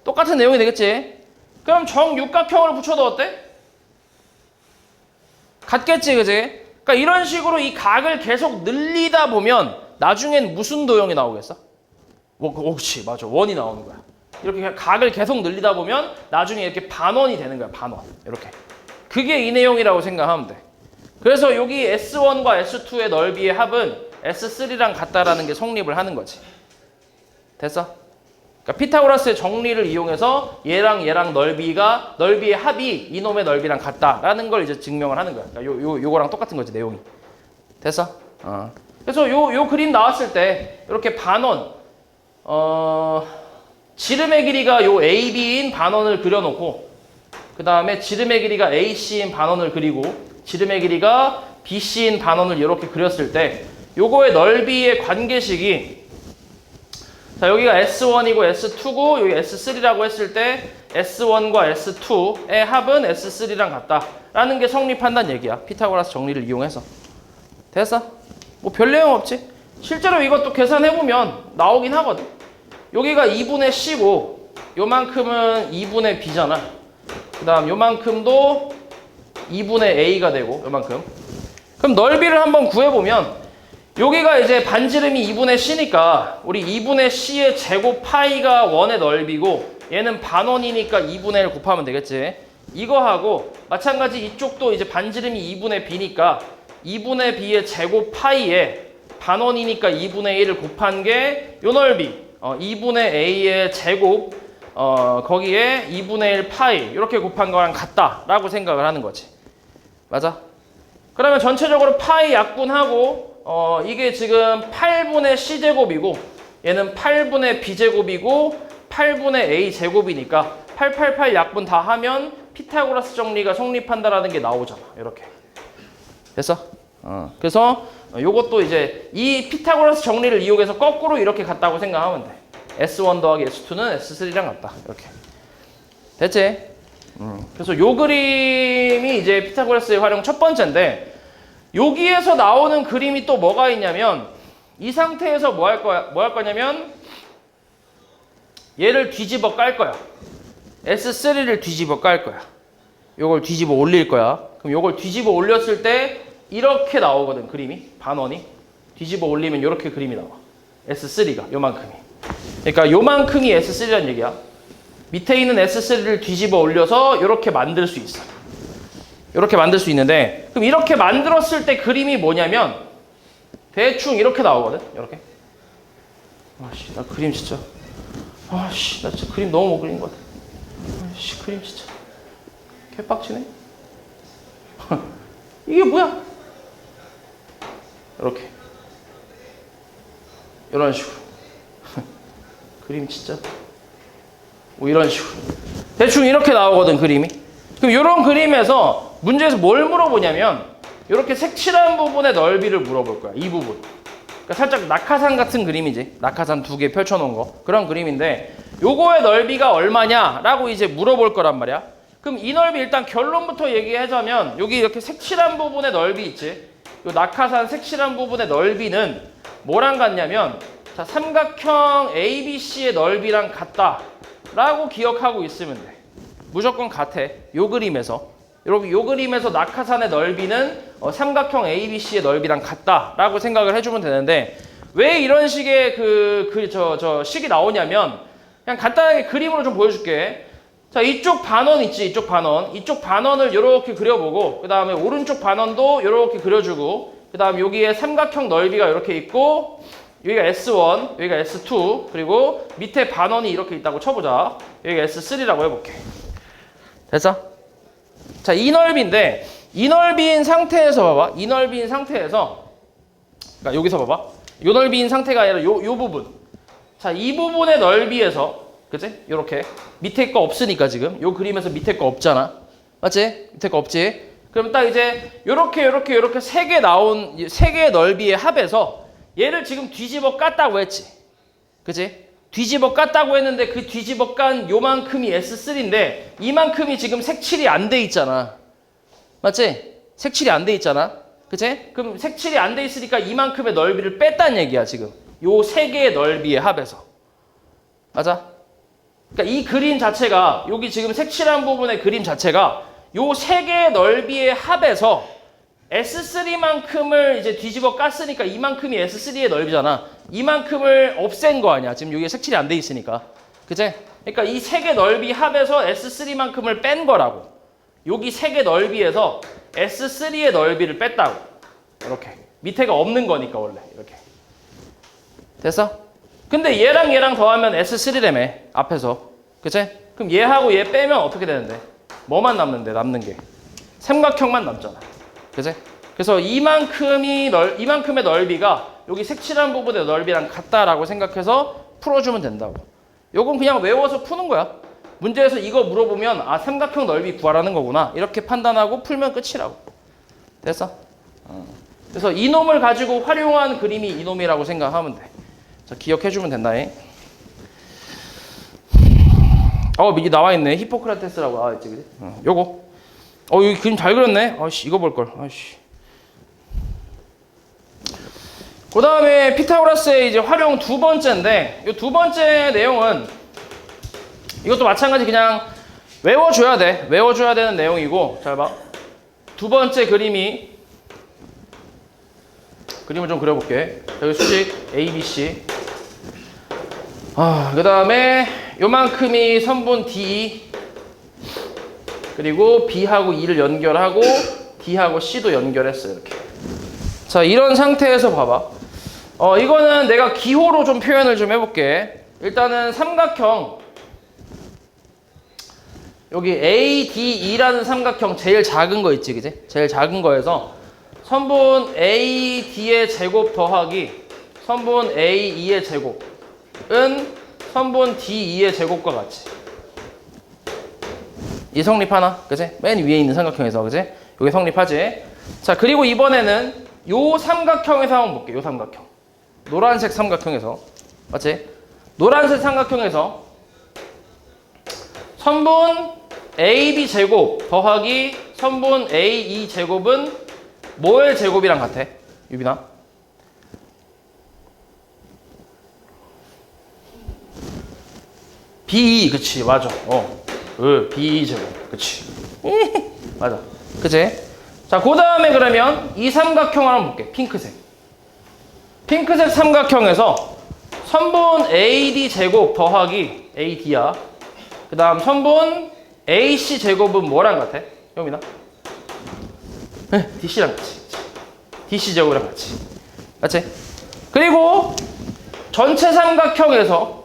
똑같은 내용이 되겠지. 그럼 정육각형을 붙여도 어때? 같겠지, 그지? 그러니까 이런 식으로 이 각을 계속 늘리다 보면 나중엔 무슨 도형이 나오겠어? 그렇지, 맞아. 원이 나오는 거야. 이렇게 각을 계속 늘리다 보면 나중에 이렇게 반원이 되는 거야, 반원. 이렇게. 그게 이 내용이라고 생각하면 돼. 그래서 여기 S1과 S2의 넓이의 합은 S3랑 같다라는 게 성립을 하는 거지. 됐어? 그러니까 피타고라스의 정리를 이용해서 얘랑 넓이의 합이 이놈의 넓이랑 같다라는 걸 이제 증명을 하는 거야. 그러니까 요거랑 똑같은 거지, 내용이. 됐어? 그래서 요 그림 나왔을 때 이렇게 반원 지름의 길이가 요 AB인 반원을 그려놓고 그 다음에 지름의 길이가 AC인 반원을 그리고 지름의 길이가 BC인 반원을 이렇게 그렸을 때 요거의 넓이의 관계식이 자 여기가 S1이고 S2고 여기 S3라고 했을 때 S1과 S2의 합은 S3랑 같다라는 게 성립한다는 얘기야. 피타고라스 정리를 이용해서. 됐어? 뭐 별 내용 없지? 실제로 이것도 계산해보면 나오긴 하거든. 여기가 2분의 C고 요만큼은 2분의 B잖아. 그 다음 요만큼도 2분의 A가 되고 요만큼. 그럼 넓이를 한번 구해보면 여기가 이제 반지름이 2분의 C니까 우리 2분의 C의 제곱 파이가 원의 넓이고 얘는 반원이니까 2분의 1 곱하면 되겠지. 이거하고 마찬가지 이쪽도 이제 반지름이 2분의 B니까 2분의 B의 제곱 파이에 반원이니까 2분의 1을 곱한 게 요 넓이 2분의 A의 제곱 거기에 2분의 1 파이 이렇게 곱한 거랑 같다라고 생각을 하는 거지. 맞아? 그러면 전체적으로 파이 약분하고 이게 지금 8분의 C제곱이고 얘는 8분의 B제곱이고 8분의 A제곱이니까 888 약분 다 하면 피타고라스 정리가 성립한다라는 게 나오잖아. 이렇게. 됐어? 그래서 요것도 이제 이 피타고라스 정리를 이용해서 거꾸로 이렇게 같다고 생각하면 돼. S1 더하기 S2는 S3랑 같다. 이렇게. 됐지? 그래서 요 그림이 이제 피타고라스의 활용 첫 번째인데 여기에서 나오는 그림이 또 뭐가 있냐면 이 상태에서 뭐 할 거냐면 얘를 뒤집어 깔 거야. S3를 뒤집어 깔 거야. 요걸 뒤집어 올릴 거야. 그럼 요걸 뒤집어 올렸을 때 이렇게 나오거든, 그림이. 반원이. 뒤집어 올리면 이렇게 그림이 나와. S3가 요만큼이. 그러니까 요만큼이 S3라는 얘기야. 밑에 있는 S3를 뒤집어 올려서 이렇게 만들 수 있어. 이렇게 만들 수 있는데 그럼 이렇게 만들었을 때 그림이 뭐냐면 대충 이렇게 나오거든. 이렇게. 아씨, 나 그림 진짜. 아씨, 나 진짜 그림 너무 못 그린 것 같아. 아씨, 그림 진짜. 개빡치네. 이게 뭐야? 이렇게. 이런 식으로. 그림 진짜. 뭐 이런 식으로. 대충 이렇게 나오거든, 그림이. 그럼 이런 그림에서 문제에서 뭘 물어보냐면 이렇게 색칠한 부분의 넓이를 물어볼 거야. 이 부분. 그러니까 살짝 낙하산 같은 그림이지. 낙하산 2개 펼쳐놓은 거. 그런 그림인데 요거의 넓이가 얼마냐라고 이제 물어볼 거란 말이야. 그럼 이 넓이 일단 결론부터 얘기하자면 여기 이렇게 색칠한 부분의 넓이 있지. 요 낙하산 색칠한 부분의 넓이는 뭐랑 같냐면 자, 삼각형 ABC의 넓이랑 같다라고 기억하고 있으면 돼. 무조건 같아. 요 그림에서. 여러분 요 그림에서 낙하산의 넓이는 삼각형 ABC의 넓이랑 같다라고 생각을 해주면 되는데 왜 이런 식의 식이 나오냐면 그냥 간단하게 그림으로 좀 보여줄게. 자, 이쪽 반원 있지, 이쪽 반원. 이쪽 반원을 이렇게 그려보고 그 다음에 오른쪽 반원도 이렇게 그려주고 그 다음에 여기에 삼각형 넓이가 이렇게 있고 여기가 S1, 여기가 S2 그리고 밑에 반원이 이렇게 있다고 쳐보자. 여기가 S3라고 해볼게. 됐어? 자, 이 넓이인데 이 넓이인 상태에서 봐봐. 이 넓이인 상태에서 그러니까 여기서 봐봐. 요 넓이인 상태가 아니라 요 부분. 자, 이 부분의 넓이에서 그치? 요렇게 밑에 거 없으니까 지금 요 그림에서 밑에 거 없잖아. 맞지? 밑에 거 없지? 그럼 딱 이제 요렇게 세 개 나온 세 개의 넓이의 합에서 얘를 지금 뒤집어 깠다고 했지. 그치? 뒤집어 깠다고 했는데 그 뒤집어 깐 요만큼이 S3인데 이만큼이 지금 색칠이 안 돼 있잖아. 맞지? 색칠이 안 돼 있잖아. 그치? 그럼 색칠이 안 돼 있으니까 이만큼의 넓이를 뺐다는 얘기야 지금. 요 세 개의 넓이의 합에서. 맞아? 그러니까 이 그림 자체가 여기 지금 색칠한 부분의 그림 자체가 요 세 개의 넓이의 합에서 S3만큼을 이제 뒤집어 깠으니까 이만큼이 S3의 넓이잖아. 이만큼을 없앤 거 아니야. 지금 여기에 색칠이 안 돼 있으니까. 그치? 그러니까 이 세 개 넓이 합에서 S3만큼을 뺀 거라고. 여기 세 개 넓이에서 S3의 넓이를 뺐다고. 이렇게. 밑에가 없는 거니까 원래 이렇게. 됐어? 근데 얘랑 더하면 S3라며 앞에서. 그치? 그럼 얘하고 얘 빼면 어떻게 되는데? 뭐만 남는데 남는 게? 삼각형만 남잖아. 그치? 그래서 이만큼의 넓이가 여기 색칠한 부분의 넓이랑 같다라고 생각해서 풀어주면 된다고. 요건 그냥 외워서 푸는 거야. 문제에서 이거 물어보면 아 삼각형 넓이 구하라는 거구나. 이렇게 판단하고 풀면 끝이라고. 됐어? 그래서 이놈을 가지고 활용한 그림이 이놈이라고 생각하면 돼. 자, 기억해주면 된다잉. 미리 나와있네. 히포크라테스라고 나와있지, 그지? 요거. 여기 그림 잘 그렸네. 아씨, 이거 볼걸. 아씨. 그 다음에 피타고라스의 이제 활용 두 번째인데, 이 두 번째 내용은 이것도 마찬가지 그냥 외워줘야 돼. 외워줘야 되는 내용이고, 잘 봐. 두 번째 그림을 좀 그려볼게. 여기 수직 A, B, C. 그 다음에 요만큼이 선분 D, 그리고 B하고 E를 연결하고 D하고 C도 연결했어. 이렇게. 자, 이런 상태에서 봐봐. 이거는 내가 기호로 좀 표현을 좀 해볼게. 일단은 삼각형, 여기 ADE라는 삼각형 제일 작은 거 있지, 그지? 제일 작은 거에서 선분 AD의 제곱 더하기 선분 AE의 제곱은 선분 DE의 제곱과 같이. 이 성립하나? 그지? 맨 위에 있는 삼각형에서, 그지? 여기 성립하지? 자, 그리고 이번에는 요 삼각형에서 한번 볼게. 요 삼각형. 노란색 삼각형에서. 맞지? 노란색 삼각형에서 선분 AB 제곱 더하기 선분 AE 제곱은 뭐의 제곱이랑 같아? 유빈아? BE, 그치, 맞아. BE 제곱, 그치. 맞아. 그치? 자, 그 다음에 그러면 이 삼각형을 한번 볼게. 핑크색. 핑크색 삼각형에서 선분 AD 제곱 더하기 AD야. 그 다음 선분 AC 제곱은 뭐랑 같아? 여기나? DC랑 같이. DC 제곱이랑 같이. 맞지? 그리고 전체 삼각형에서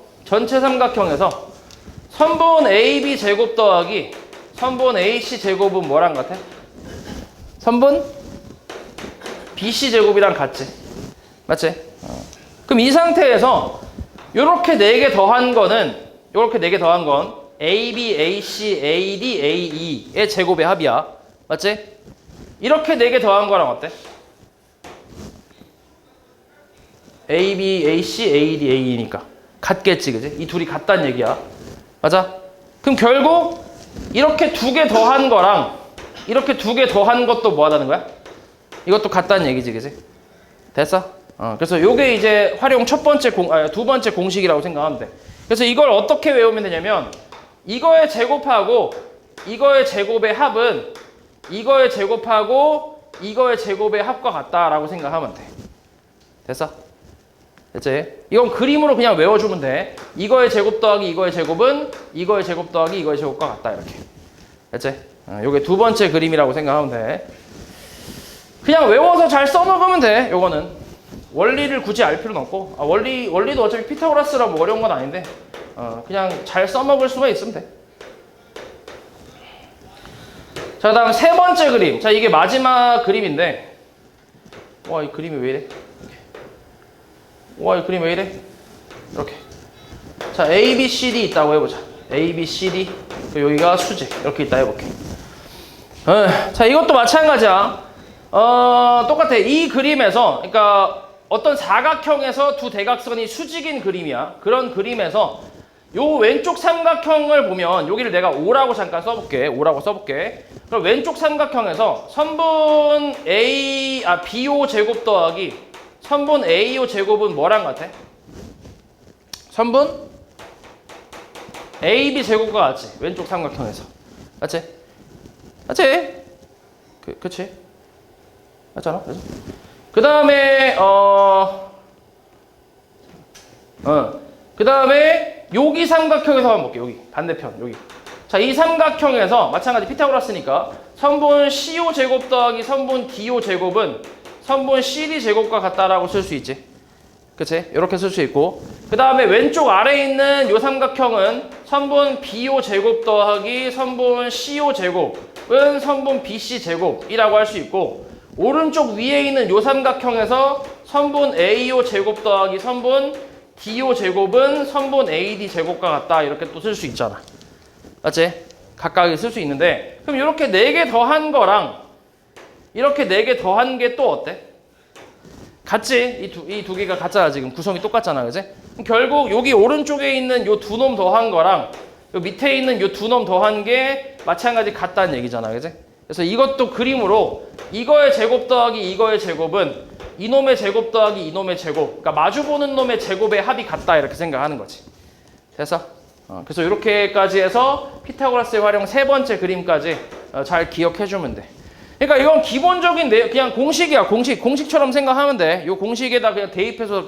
선분 AB 제곱 더하기 선분 AC 제곱은 뭐랑 같아? 선분 BC 제곱이랑 같지. 맞지? 그럼 이 상태에서 요렇게 4개 더한 건 AB, AC, AD, AE의 제곱의 합이야. 맞지? 이렇게 4개 더한 거랑 어때? AB, AC, AD, AE니까 같겠지, 그지? 이 둘이 같다는 얘기야. 맞아? 그럼 결국 이렇게 2개 더한 거랑 이렇게 2개 더한 것도 뭐 하다는 거야? 이것도 같다는 얘기지, 그지? 됐어? 그래서 요게 이제 활용 두 번째 공식이라고 생각하면 돼. 그래서 이걸 어떻게 외우면 되냐면 이거의 제곱하고 이거의 제곱의 합은 이거의 제곱하고 이거의 제곱의 합과 같다라고 생각하면 돼. 됐어? 됐지? 이건 그림으로 그냥 외워주면 돼. 이거의 제곱 더하기 이거의 제곱은 이거의 제곱 더하기 이거의 제곱과 같다. 이렇게. 됐지? 요게 두 번째 그림이라고 생각하면 돼. 그냥 외워서 잘 써먹으면 돼. 요거는. 원리를 굳이 알 필요는 없고 원리도 어차피 피타고라스라 뭐 어려운 건 아닌데 그냥 잘 써먹을 수만 있으면 돼. 자, 다음 세 번째 그림. 자, 이게 마지막 그림인데 와, 이 그림이 왜 이래? 와, 이 그림이 왜 이래? 이렇게. 자, A, B, C, D 있다고 해보자. A, B, C, D. 여기가 수직. 이렇게 있다 해볼게. 자, 이것도 마찬가지야. 똑같아. 이 그림에서, 그러니까 어떤 사각형에서 두 대각선이 수직인 그림이야. 그런 그림에서 요 왼쪽 삼각형을 보면 여기를 내가 O라고 잠깐 써볼게. O라고 써볼게. 그럼 왼쪽 삼각형에서 선분 BO 제곱 더하기 선분 AO 제곱은 뭐랑 같아? 선분 AB 제곱과 같지. 왼쪽 삼각형에서. 맞지? 맞지? 그치? 맞잖아. 그치? 그 다음에 그 다음에 여기 삼각형에서 한번 볼게. 여기 반대편 여기 자, 이 삼각형에서 마찬가지 피타고라스니까 선분 CO 제곱 더하기 선분 DO 제곱은 선분 CD 제곱과 같다라고 쓸 수 있지. 그치? 이렇게 쓸 수 있고, 그 다음에 왼쪽 아래에 있는 이 삼각형은 선분 BO 제곱 더하기 선분 CO 제곱은 선분 BC 제곱이라고 할 수 있고, 오른쪽 위에 있는 이 삼각형에서 선분 AO 제곱 더하기 선분 DO 제곱은 선분 AD 제곱과 같다, 이렇게 또 쓸 수 있잖아. 맞지? 각각에 쓸 수 있는데, 그럼 이렇게 4개 더한 거랑 이렇게 4개 더한 게 또 어때? 같지? 이 두 개가 같잖아. 지금 구성이 똑같잖아. 그지? 결국 여기 오른쪽에 있는 요 두 놈 더한 거랑 요 밑에 있는 요 두 놈 더한 게 마찬가지 같다는 얘기잖아. 그지? 그래서 이것도 그림으로 이거의 제곱 더하기 이거의 제곱은 이놈의 제곱 더하기 이놈의 제곱, 그러니까 마주보는 놈의 제곱의 합이 같다, 이렇게 생각하는 거지. 됐어? 그래서 이렇게까지 해서 피타고라스의 활용 3번째 그림까지 잘 기억해주면 돼. 그러니까 이건 기본적인 그냥 공식이야. 공식처럼 생각하면 돼. 이 공식에다 그냥 대입해서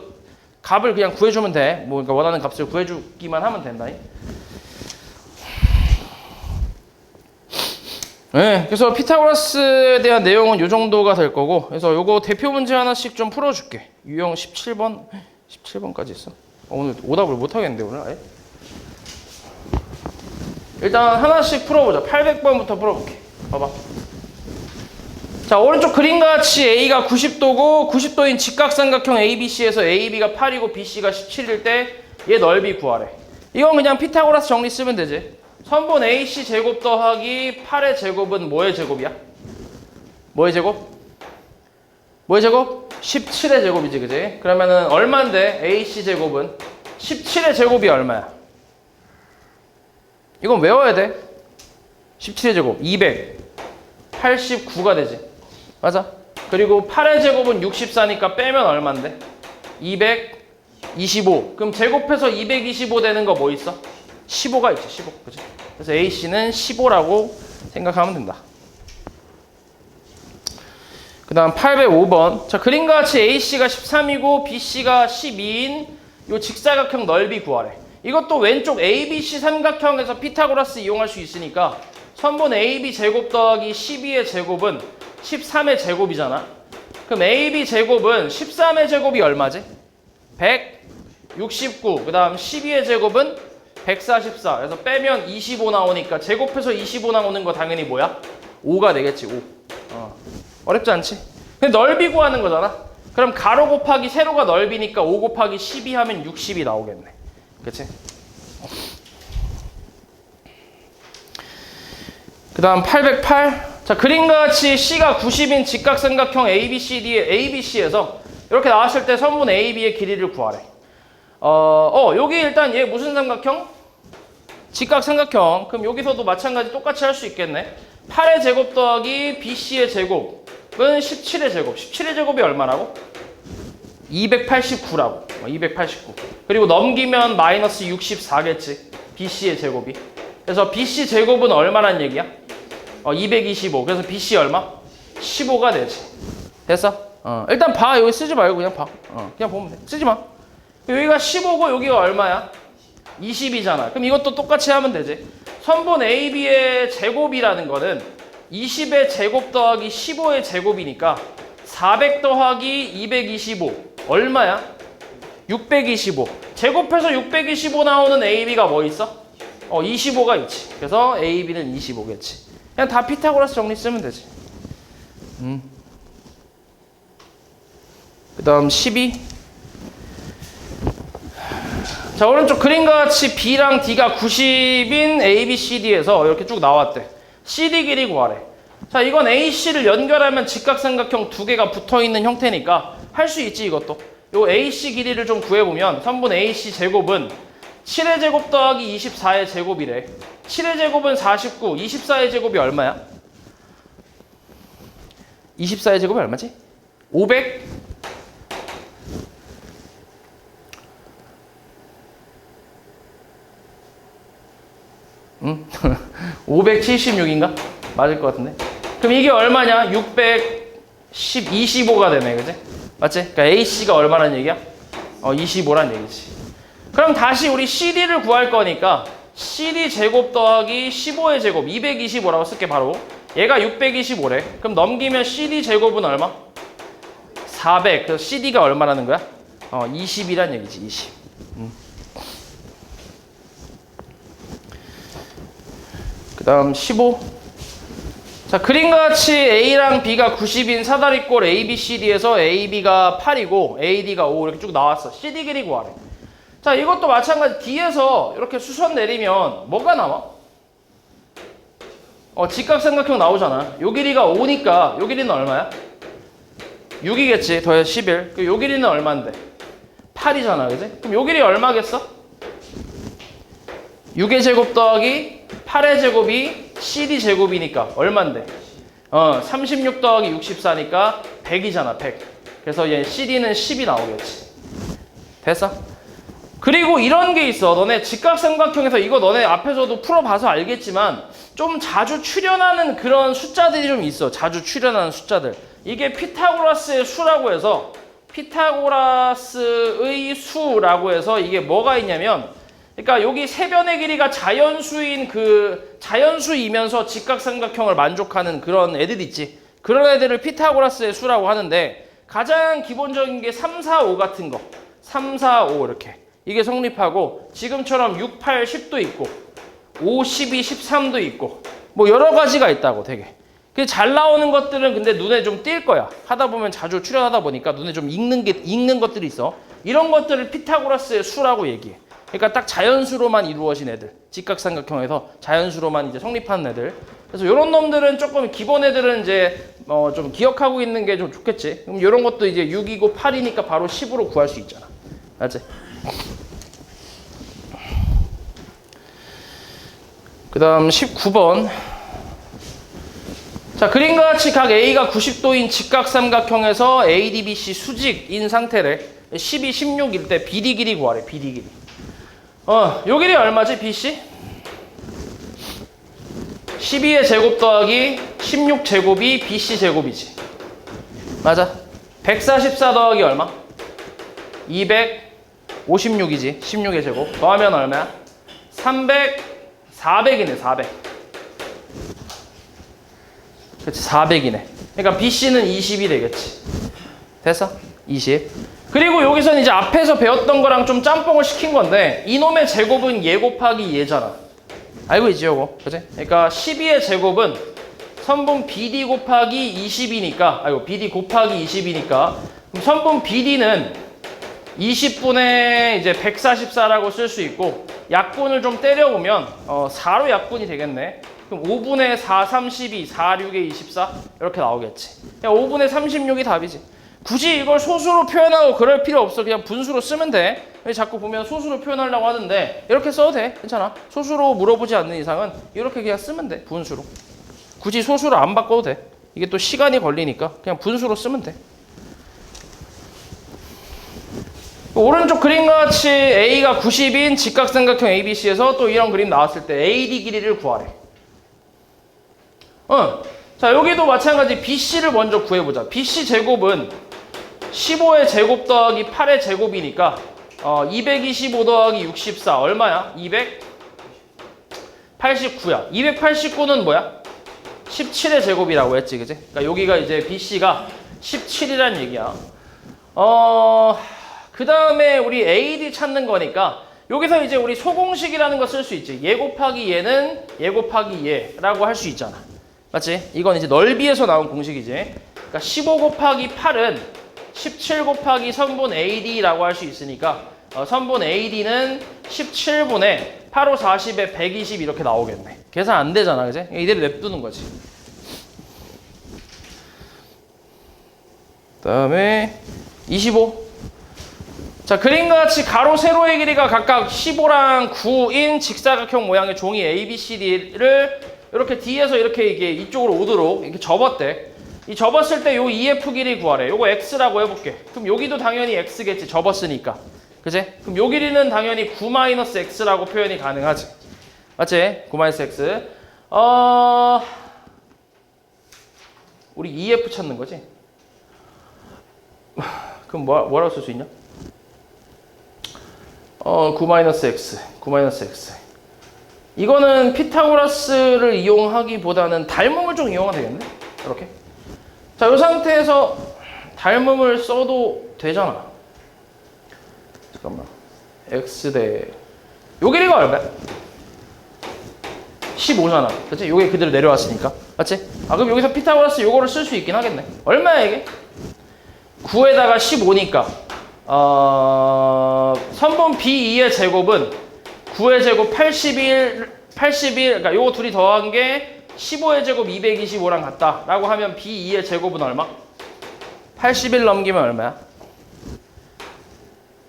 값을 그냥 구해주면 돼. 뭐 그러니까 원하는 값을 구해주기만 하면 된다. 네, 그래서 피타고라스에 대한 내용은 이 정도가 될 거고, 그래서 요거 대표 문제 하나씩 좀 풀어줄게. 유형 17번까지 있어. 오늘 오답을 못 하겠는데 오늘 아예. 일단 하나씩 풀어보자. 800번부터 풀어볼게. 봐봐. 자, 오른쪽 그림과 같이 A가 90도고 90도인 직각삼각형 ABC에서 AB가 8이고 BC가 17일 때 얘 넓이 구하래. 이건 그냥 피타고라스 정리 쓰면 되지. 선분 AC 제곱 더하기 8의 제곱은 뭐의 제곱이야? 뭐의 제곱? 뭐의 제곱? 17의 제곱이지, 그지? 그러면은 얼마인데 AC 제곱은? 17의 제곱이 얼마야? 이건 외워야 돼. 17의 제곱 289가 되지. 맞아. 그리고 8의 제곱은 64니까 빼면 얼만데? 225. 그럼 제곱해서 225 되는 거 뭐 있어? 15가 있지, 15. 그치? 그래서 AC는 15라고 생각하면 된다. 그 다음 805번. 자, 그림과 같이 AC가 13이고 BC가 12인 요 직사각형 넓이 구하래. 이것도 왼쪽 ABC 삼각형에서 피타고라스 이용할 수 있으니까 선분 AB 제곱 더하기 12의 제곱은 13의 제곱이잖아. 그럼 AB 제곱은 13의 제곱이 얼마지? 169. 그 다음 12의 제곱은 144. 그래서 빼면 25 나오니까 제곱해서 25 나오는 거 당연히 뭐야? 5가 되겠지. 5. 어렵지 않지? 근데 넓이 구하는 거잖아. 그럼 가로 곱하기 세로가 넓이니까 5 곱하기 12 하면 60이 나오겠네. 그치? 그 다음 808. 자, 그림과 같이 C가 90인 직각삼각형 ABC에서 이렇게 나왔을 때 선분 AB의 길이를 구하래. 여기 일단 얘 무슨 삼각형? 직각삼각형. 그럼 여기서도 마찬가지 똑같이 할 수 있겠네. 8의 제곱 더하기 BC의 제곱은 17의 제곱. 17의 제곱이 얼마라고? 289라고. 289. 그리고 넘기면 마이너스 64겠지. BC의 제곱이. 그래서 BC 제곱은 얼마란 얘기야? 225. 그래서 BC 얼마? 15가 되지. 됐어? 일단 봐. 여기 쓰지 말고 그냥 봐. 그냥 보면 돼. 쓰지 마. 여기가 15고 여기가 얼마야? 20이잖아. 그럼 이것도 똑같이 하면 되지. 선분 AB의 제곱이라는 거는 20의 제곱 더하기 15의 제곱이니까 400 더하기 225 얼마야? 625. 제곱해서 625 나오는 AB가 뭐 있어? 25가 있지. 그래서 AB는 25겠지. 그냥 다 피타고라스 정리 쓰면 되지. 그 다음 12. 자, 오른쪽 그림과 같이 B랑 D가 90인 ABCD에서 이렇게 쭉 나왔대. CD 길이 구하래. 자, 이건 AC를 연결하면 직각삼각형 두 개가 붙어있는 형태니까 할 수 있지, 이것도. 요 AC 길이를 좀 구해보면 선분 AC 제곱은 7의 제곱 더하기 24의 제곱이래. 7의 제곱은 49, 24의 제곱이 얼마야? 24의 제곱이 얼마지? 500? 576인가? 맞을 것 같은데. 그럼 이게 얼마냐? 625가 되네, 그지? 맞지? 그러니까 AC가 얼마란 얘기야? 25란 얘기지. 그럼 다시 우리 CD를 구할 거니까 CD 제곱 더하기 15의 제곱 225라고 쓸게 바로. 얘가 625래. 그럼 넘기면 CD 제곱은 얼마? 400. 그래서 CD가 얼마라는 거야? 20이란 얘기지. 20. 그 다음 15. 자, 그림과 같이 A랑 B가 90인 사다리꼴 ABCD에서 AB가 8이고 AD가 5 이렇게 쭉 나왔어. CD 길이 구하래. 자, 이것도 마찬가지. D에서 이렇게 수선 내리면 뭐가 나와? 직각삼각형 나오잖아. 요 길이가 5니까 요 길이는 얼마야? 6이겠지. 더해 11. 그 요 길이는 얼마인데? 8이잖아. 그지? 그럼 요 길이 얼마겠어? 6의 제곱 더하기 8의 제곱이 CD 제곱이니까 얼만데? 36 더하기 64니까 100이잖아. 100. 그래서 얘 CD는 10이 나오겠지. 됐어? 그리고 이런 게 있어. 너네 직각삼각형에서 이거 너네 앞에서도 풀어봐서 알겠지만 좀 자주 출현하는 그런 숫자들이 좀 있어. 자주 출현하는 숫자들. 이게 피타고라스의 수라고 해서 피타고라스의 수라고 해서 이게 뭐가 있냐면 그러니까 여기 세 변의 길이가 자연수인 그 자연수이면서 직각삼각형을 만족하는 그런 애들 있지. 그런 애들을 피타고라스의 수라고 하는데 가장 기본적인 게 3, 4, 5 같은 거. 3, 4, 5 이렇게. 이게 성립하고 지금처럼 6, 8, 10도 있고 5, 12, 13도 있고 뭐 여러 가지가 있다고 되게. 잘 나오는 것들은 근데 눈에 좀 띌 거야. 하다 보면 자주 출연하다 보니까 눈에 좀 익는 것들이 있어. 이런 것들을 피타고라스의 수라고 얘기해. 그러니까 딱 자연수로만 이루어진 애들. 직각삼각형에서 자연수로만 이제 성립하는 애들. 그래서 이런 놈들은 조금 기본 애들은 이제 좀 기억하고 있는 게 좀 좋겠지. 그럼 이런 것도 이제 6이고 8이니까 바로 10으로 구할 수 있잖아. 알지? 그 다음 19번. 자, 그림과 같이 각 A가 90도인 직각삼각형에서 ADBC 수직인 상태래. 12, 16일 때 BD 길이 구하래. BD 길이. 요 길이 얼마지? BC? 12의 제곱 더하기 16 제곱이 BC 제곱이지. 맞아. 144 더하기 얼마? 256이지. 16의 제곱. 더하면 얼마야? 400이네. 400. 그렇지. 400이네. 그러니까 BC는 20이 되겠지. 됐어? 20. 그리고 여기서는 이제 앞에서 배웠던 거랑 좀 짬뽕을 시킨 건데 이놈의 제곱은 얘 곱하기 얘잖아. 알고 있지 요거? 그치? 그러니까 12의 제곱은 선분 BD 곱하기 20이니까 BD 곱하기 20이니까 그럼 선분 BD는 20분의 이제 144라고 쓸 수 있고 약분을 좀 때려보면 4로 약분이 되겠네. 그럼 5분의 4, 32, 4, 6에 24 이렇게 나오겠지. 5분의 36이 답이지. 굳이 이걸 소수로 표현하고 그럴 필요 없어. 그냥 분수로 쓰면 돼. 자꾸 보면 소수로 표현하려고 하는데 이렇게 써도 돼. 괜찮아. 소수로 물어보지 않는 이상은 이렇게 그냥 쓰면 돼. 분수로. 굳이 소수로 안 바꿔도 돼. 이게 또 시간이 걸리니까 그냥 분수로 쓰면 돼. 오른쪽 그림과 같이 A가 90인 직각삼각형 ABC에서 또 이런 그림 나왔을 때 AD 길이를 구하래. 자, 여기도 마찬가지 BC를 먼저 구해보자. BC 제곱은 15의 제곱 더하기 8의 제곱이니까 225 더하기 64 얼마야? 289야. 289는 뭐야? 17의 제곱이라고 했지, 그지? 그러니까 여기가 이제 BC가 17이란 얘기야. 그 다음에 우리 AD 찾는 거니까 여기서 이제 우리 소공식이라는 거 쓸 수 있지. 얘 곱하기 얘는 얘 곱하기 얘라고 할 수 있잖아. 맞지? 이건 이제 넓이에서 나온 공식이지. 그러니까 15 곱하기 8은 17 곱하기 선분 AD라고 할 수 있으니까 선분 AD는 17분의 8, 5, 40에 120 이렇게 나오겠네. 계산 안 되잖아, 그지? 이대로 냅두는 거지. 그 다음에 25. 자, 그림과 같이 가로, 세로의 길이가 각각 15랑 9인 직사각형 모양의 종이 ABCD를 이렇게 D에서 이렇게 이게 이쪽으로 오도록 이렇게 접었대. 이 접었을 때 요 EF 길이 구하래. 요거 X라고 해볼게. 그럼 여기도 당연히 X겠지. 접었으니까. 그치? 그럼 요 길이는 당연히 9-X라고 표현이 가능하지. 맞지? 9-X. 우리 EF 찾는 거지? 그럼 뭐라고 쓸 수 있냐? 9-X. 9-X. 이거는 피타고라스를 이용하기보다는 닮음을 좀 이용하면 되겠네. 이렇게. 자, 이 상태에서 닮음을 써도 되잖아. 잠깐만. x 대 요 길이가 얼마야? 15잖아. 그치? 요게 그대로 내려왔으니까. 맞지? 아, 그럼 여기서 피타고라스 요거를 쓸 수 있긴 하겠네. 얼마야 이게? 9에다가 15니까 선분 B2의 제곱은 9의 제곱 81, 그러니까 요거 둘이 더한 게 15의 제곱 225랑 같다 라고 하면 B2의 제곱은 얼마? 81 넘기면 얼마야?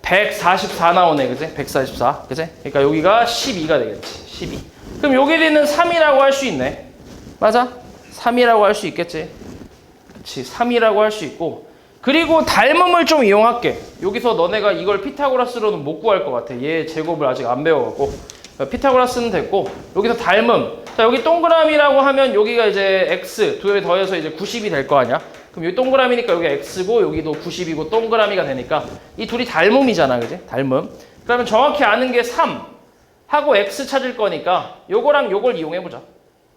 144 나오네, 그지? 144, 그지? 그러니까 여기가 12가 되겠지. 12. 그럼 요 길이는 3이라고 할 수 있네. 맞아? 3이라고 할 수 있겠지. 그치, 3이라고 할 수 있고. 그리고 닮음을 좀 이용할게. 여기서 너네가 이걸 피타고라스로는 못 구할 것 같아. 얘 제곱을 아직 안 배워갖고. 피타고라스는 됐고, 여기서 닮음. 자, 여기 동그라미라고 하면 여기가 이제 x, 두 개 더해서 이제 90이 될 거 아니야? 그럼 여기 동그라미니까 여기 x고 여기도 90이고 동그라미가 되니까 이 둘이 닮음이잖아, 그지? 닮음. 그러면 정확히 아는 게 3 하고 x 찾을 거니까 요거랑 요걸 이용해보자.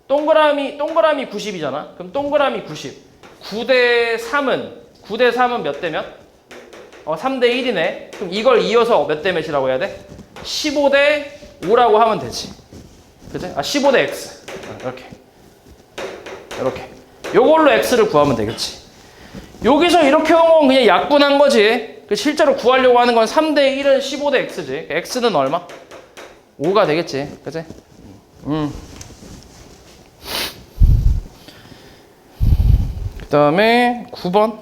동그라미 90이잖아. 그럼 동그라미 90. 9대 3은 몇 대 몇? 3대 1이네. 그럼 이걸 이어서 몇 대 몇이라고 해야 돼? 15대 5라고 하면 되지. 그치? 15대 x. 이렇게. 요걸로 x를 구하면 되겠지. 여기서 이렇게 오면 그냥 약분한 거지. 실제로 구하려고 하는 건 3대 1은 15대 x지. x는 얼마? 5가 되겠지. 그치? 그 다음에 9번.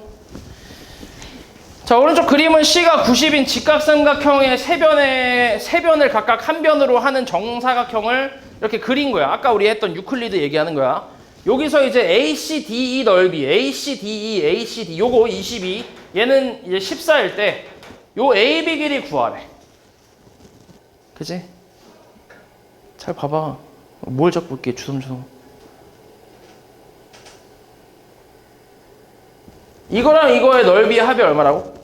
자, 오른쪽 그림은 C가 90인 직각삼각형의 세 변을 각각 한 변으로 하는 정사각형을 이렇게 그린 거야. 아까 우리 했던 유클리드 얘기하는 거야. 여기서 이제 ACDE 넓이, ACDE, ACD 요거 22, 얘는 이제 14일 때 요 AB 길이 구하래. 그치? 잘 봐봐. 뭘 잡고 있게 주섬주섬. 이거랑 이거의 넓이의 합이 얼마라고?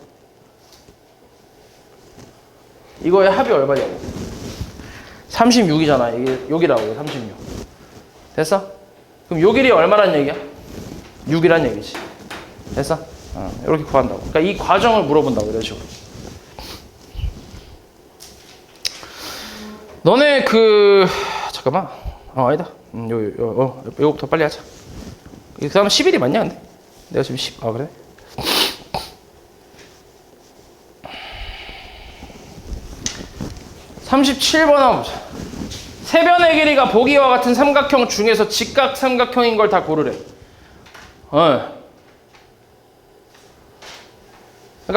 이거의 합이 얼마냐고? 36이잖아. 이게 여기라고, 36. 됐어? 그럼 요 길이 얼마란 얘기야? 6이란 얘기지. 됐어? 이렇게 구한다고. 그러니까 이 과정을 물어본다고, 이런 식으로. 너네 잠깐만. 아니다. 요거부터 빨리 하자. 그 다음에 11이 맞냐, 근데? 내가 지금 10, 그래? (37번) 한번 보자. 세 변의 길이가 보기와 같은 삼각형 중에서 직각 삼각형인 걸 다 고르래. 그러니까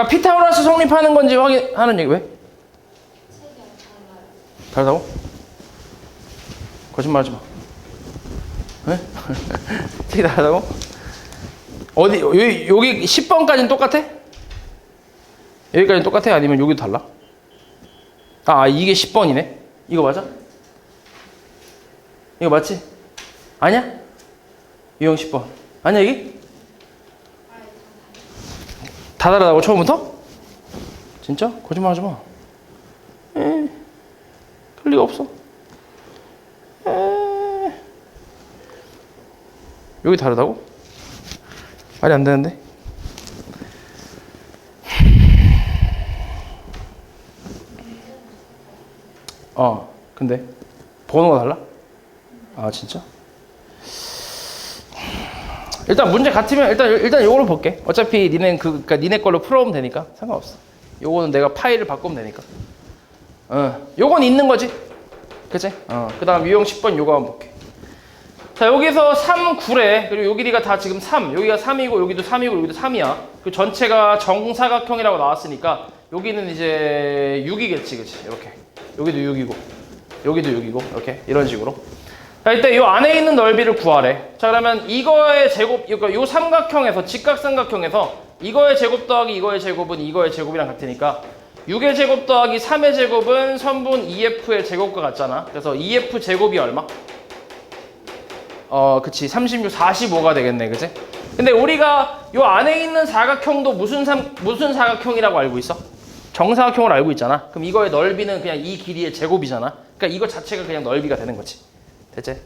피타고라스 성립하는 건지 확인하는 얘기. 왜? 다르다고? 거짓말하지 마. 왜? 되게 다르다고? 어디 여기 10번까지는 똑같아? 여기까지는 똑같아? 아니면 여기도 달라? 이게 10번이네. 이거 맞아? 이거 맞지? 아니야? 유형 10번. 아니야 이게? 다 다르다고 처음부터? 진짜? 거짓말하지 마. 그럴 리가 없어. 여기 다르다고? 말이 안 되는데? 근데 번호가 달라? 진짜? 일단 문제 같으면 일단 요걸로 볼게. 어차피 그러니까 니네 걸로 풀어오면 되니까 상관없어. 요거는 내가 파일을 바꾸면 되니까. 요건 있는 거지. 그치? 그 다음 유형 10번 요거 한번 볼게. 자, 여기서 3, 9래. 그리고 요 길이가 다 지금 3. 여기가 3이고, 여기도 3이고, 여기도 3이야. 그 전체가 정사각형이라고 나왔으니까, 여기는 이제 6이겠지, 그치? 이렇게. 여기도 6이고, 여기도 6이고, 이렇게. 이런 식으로. 자, 이때 요 안에 있는 넓이를 구하래. 자, 그러면 이거의 제곱, 그러니까 요 삼각형에서, 직각삼각형에서, 이거의 제곱 더하기 이거의 제곱은 이거의 제곱이랑 같으니까, 6의 제곱 더하기 3의 제곱은 선분 2F의 제곱과 같잖아. 그래서 2F 제곱이 얼마? 그치. 36, 45가 되겠네. 그치? 근데 우리가 요 안에 있는 사각형도 무슨 사각형이라고 알고 있어? 정사각형으로 알고 있잖아. 그럼 이거의 넓이는 그냥 이 길이의 제곱이잖아. 그러니까 이거 자체가 그냥 넓이가 되는 거지. 됐지?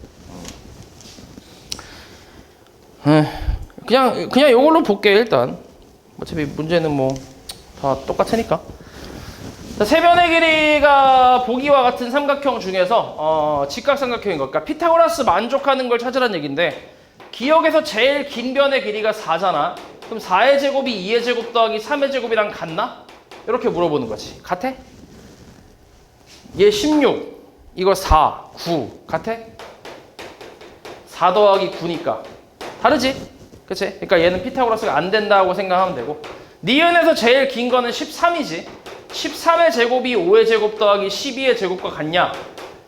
그냥 이걸로 볼게 일단. 어차피 문제는 뭐 다 똑같으니까. 자, 세변의 길이가 보기와 같은 삼각형 중에서 직각삼각형인 것. 그러니까 피타고라스 만족하는 걸 찾으라는 얘기인데 기역에서 제일 긴 변의 길이가 4잖아. 그럼 4의 제곱이 2의 제곱 더하기 3의 제곱이랑 같나? 이렇게 물어보는 거지. 같아? 얘 16, 이거 4, 9 같아? 4 더하기 9니까 다르지? 그치? 그러니까 얘는 피타고라스가 안 된다고 생각하면 되고 니은에서 제일 긴 거는 13이지. 13의 제곱이 5의 제곱 더하기 12의 제곱과 같냐?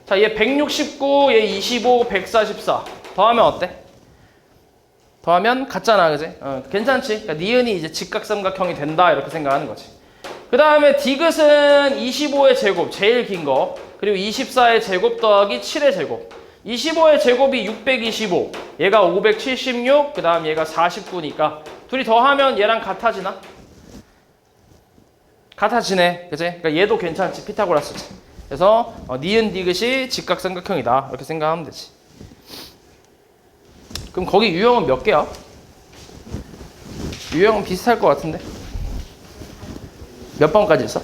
자, 얘 169, 얘 25, 144 더하면 어때? 더하면 같잖아, 그지? 괜찮지? 그러니까 니은이 이제 직각삼각형이 된다 이렇게 생각하는 거지. 그 다음에 디귿은 25의 제곱, 제일 긴 거. 그리고 24의 제곱 더하기 7의 제곱. 25의 제곱이 625, 얘가 576, 그 다음 얘가 49니까 둘이 더하면 얘랑 같아지나? 같아지네, 그치? 그러니까 얘도 괜찮지, 피타고라스지. 그래서 니은 디귿이 직각삼각형이다 이렇게 생각하면 되지. 그럼 거기 유형은 몇 개야? 유형은 비슷할 것 같은데 몇 번까지 있어?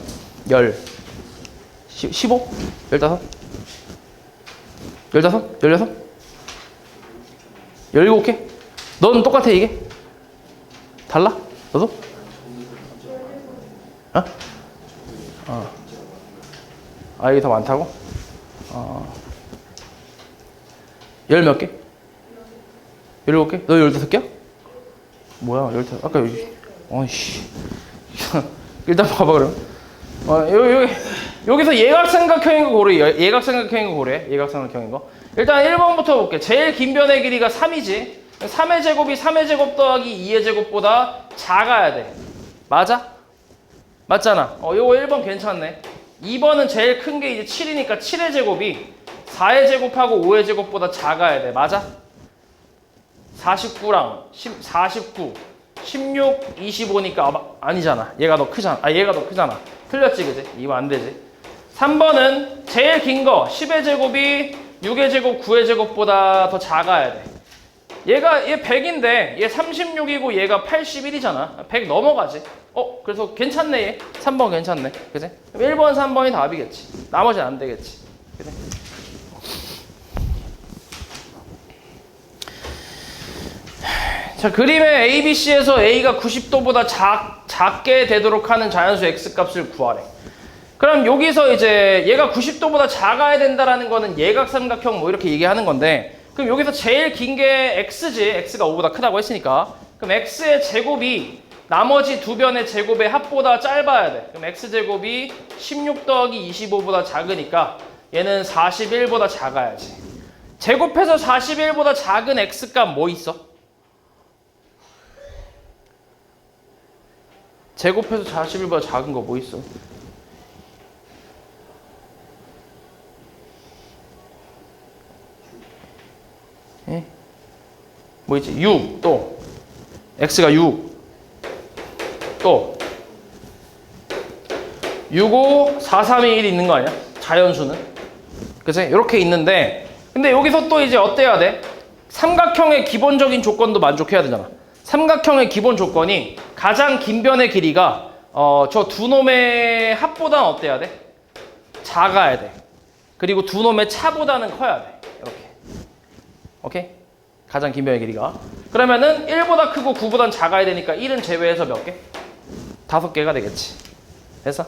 10, 15? 15? 15? 16? 17개? 넌 똑같아 이게? 달라? 너도? 아 이게 더 많다고? 열 몇 개? 17개? 너 15개야? 뭐야 15? 아까 여기 어이씨 일단 봐봐 그럼 여기서 예각삼각형인 거 고래. 예각삼각형인 거 고래. 예각삼각형인 거. 일단 1번부터 볼게. 제일 긴 변의 길이가 3이지. 3의 제곱이 3의 제곱 더하기 2의 제곱보다 작아야 돼. 맞아? 맞잖아. 요거 1번 괜찮네. 2번은 제일 큰 게 이제 7이니까 7의 제곱이 4의 제곱하고 5의 제곱보다 작아야 돼. 맞아? 49랑 49, 16, 25니까 아니잖아. 얘가 더 크잖아. 얘가 더 크잖아. 틀렸지, 그지? 이거 안 되지. 3번은 제일 긴 거 10의 제곱이 6의 제곱, 9의 제곱보다 더 작아야 돼. 얘 100인데 얘 36이고 얘가 81이잖아. 100 넘어가지. 그래서 괜찮네 얘. 3번 괜찮네. 그지? 1번, 3번이 답이겠지. 나머지는 안 되겠지. 그지? 자, 그림의 ABC에서 A가 90도보다 작게 되도록 하는 자연수 X값을 구하래. 그럼 여기서 이제 얘가 90도보다 작아야 된다라는 거는 예각삼각형 뭐 이렇게 얘기하는 건데 그럼 여기서 제일 긴 게 X지. X가 5보다 크다고 했으니까. 그럼 X의 제곱이 나머지 두 변의 제곱의 합보다 짧아야 돼. 그럼 X제곱이 16 더하기 25보다 작으니까 얘는 41보다 작아야지. 제곱해서 41보다 작은 X값 뭐 있어? 제곱해서 41보다 작은 거 뭐 있어? 예? 뭐 있지? 6, 또 X가 6, 또 6, 5, 4, 3, 2, 1 있는 거 아니야? 자연수는? 그치? 이렇게 있는데 근데 여기서 또 이제 어때야 돼? 삼각형의 기본적인 조건도 만족해야 되잖아. 삼각형의 기본 조건이 가장 긴 변의 길이가 저 두 놈의 합보다는 어때야 돼? 작아야 돼. 그리고 두 놈의 차보다는 커야 돼. 이렇게. 오케이? 가장 긴 변의 길이가. 그러면은 1보다 크고 9보다는 작아야 되니까 1은 제외해서 몇 개? 5개가 되겠지. 됐어?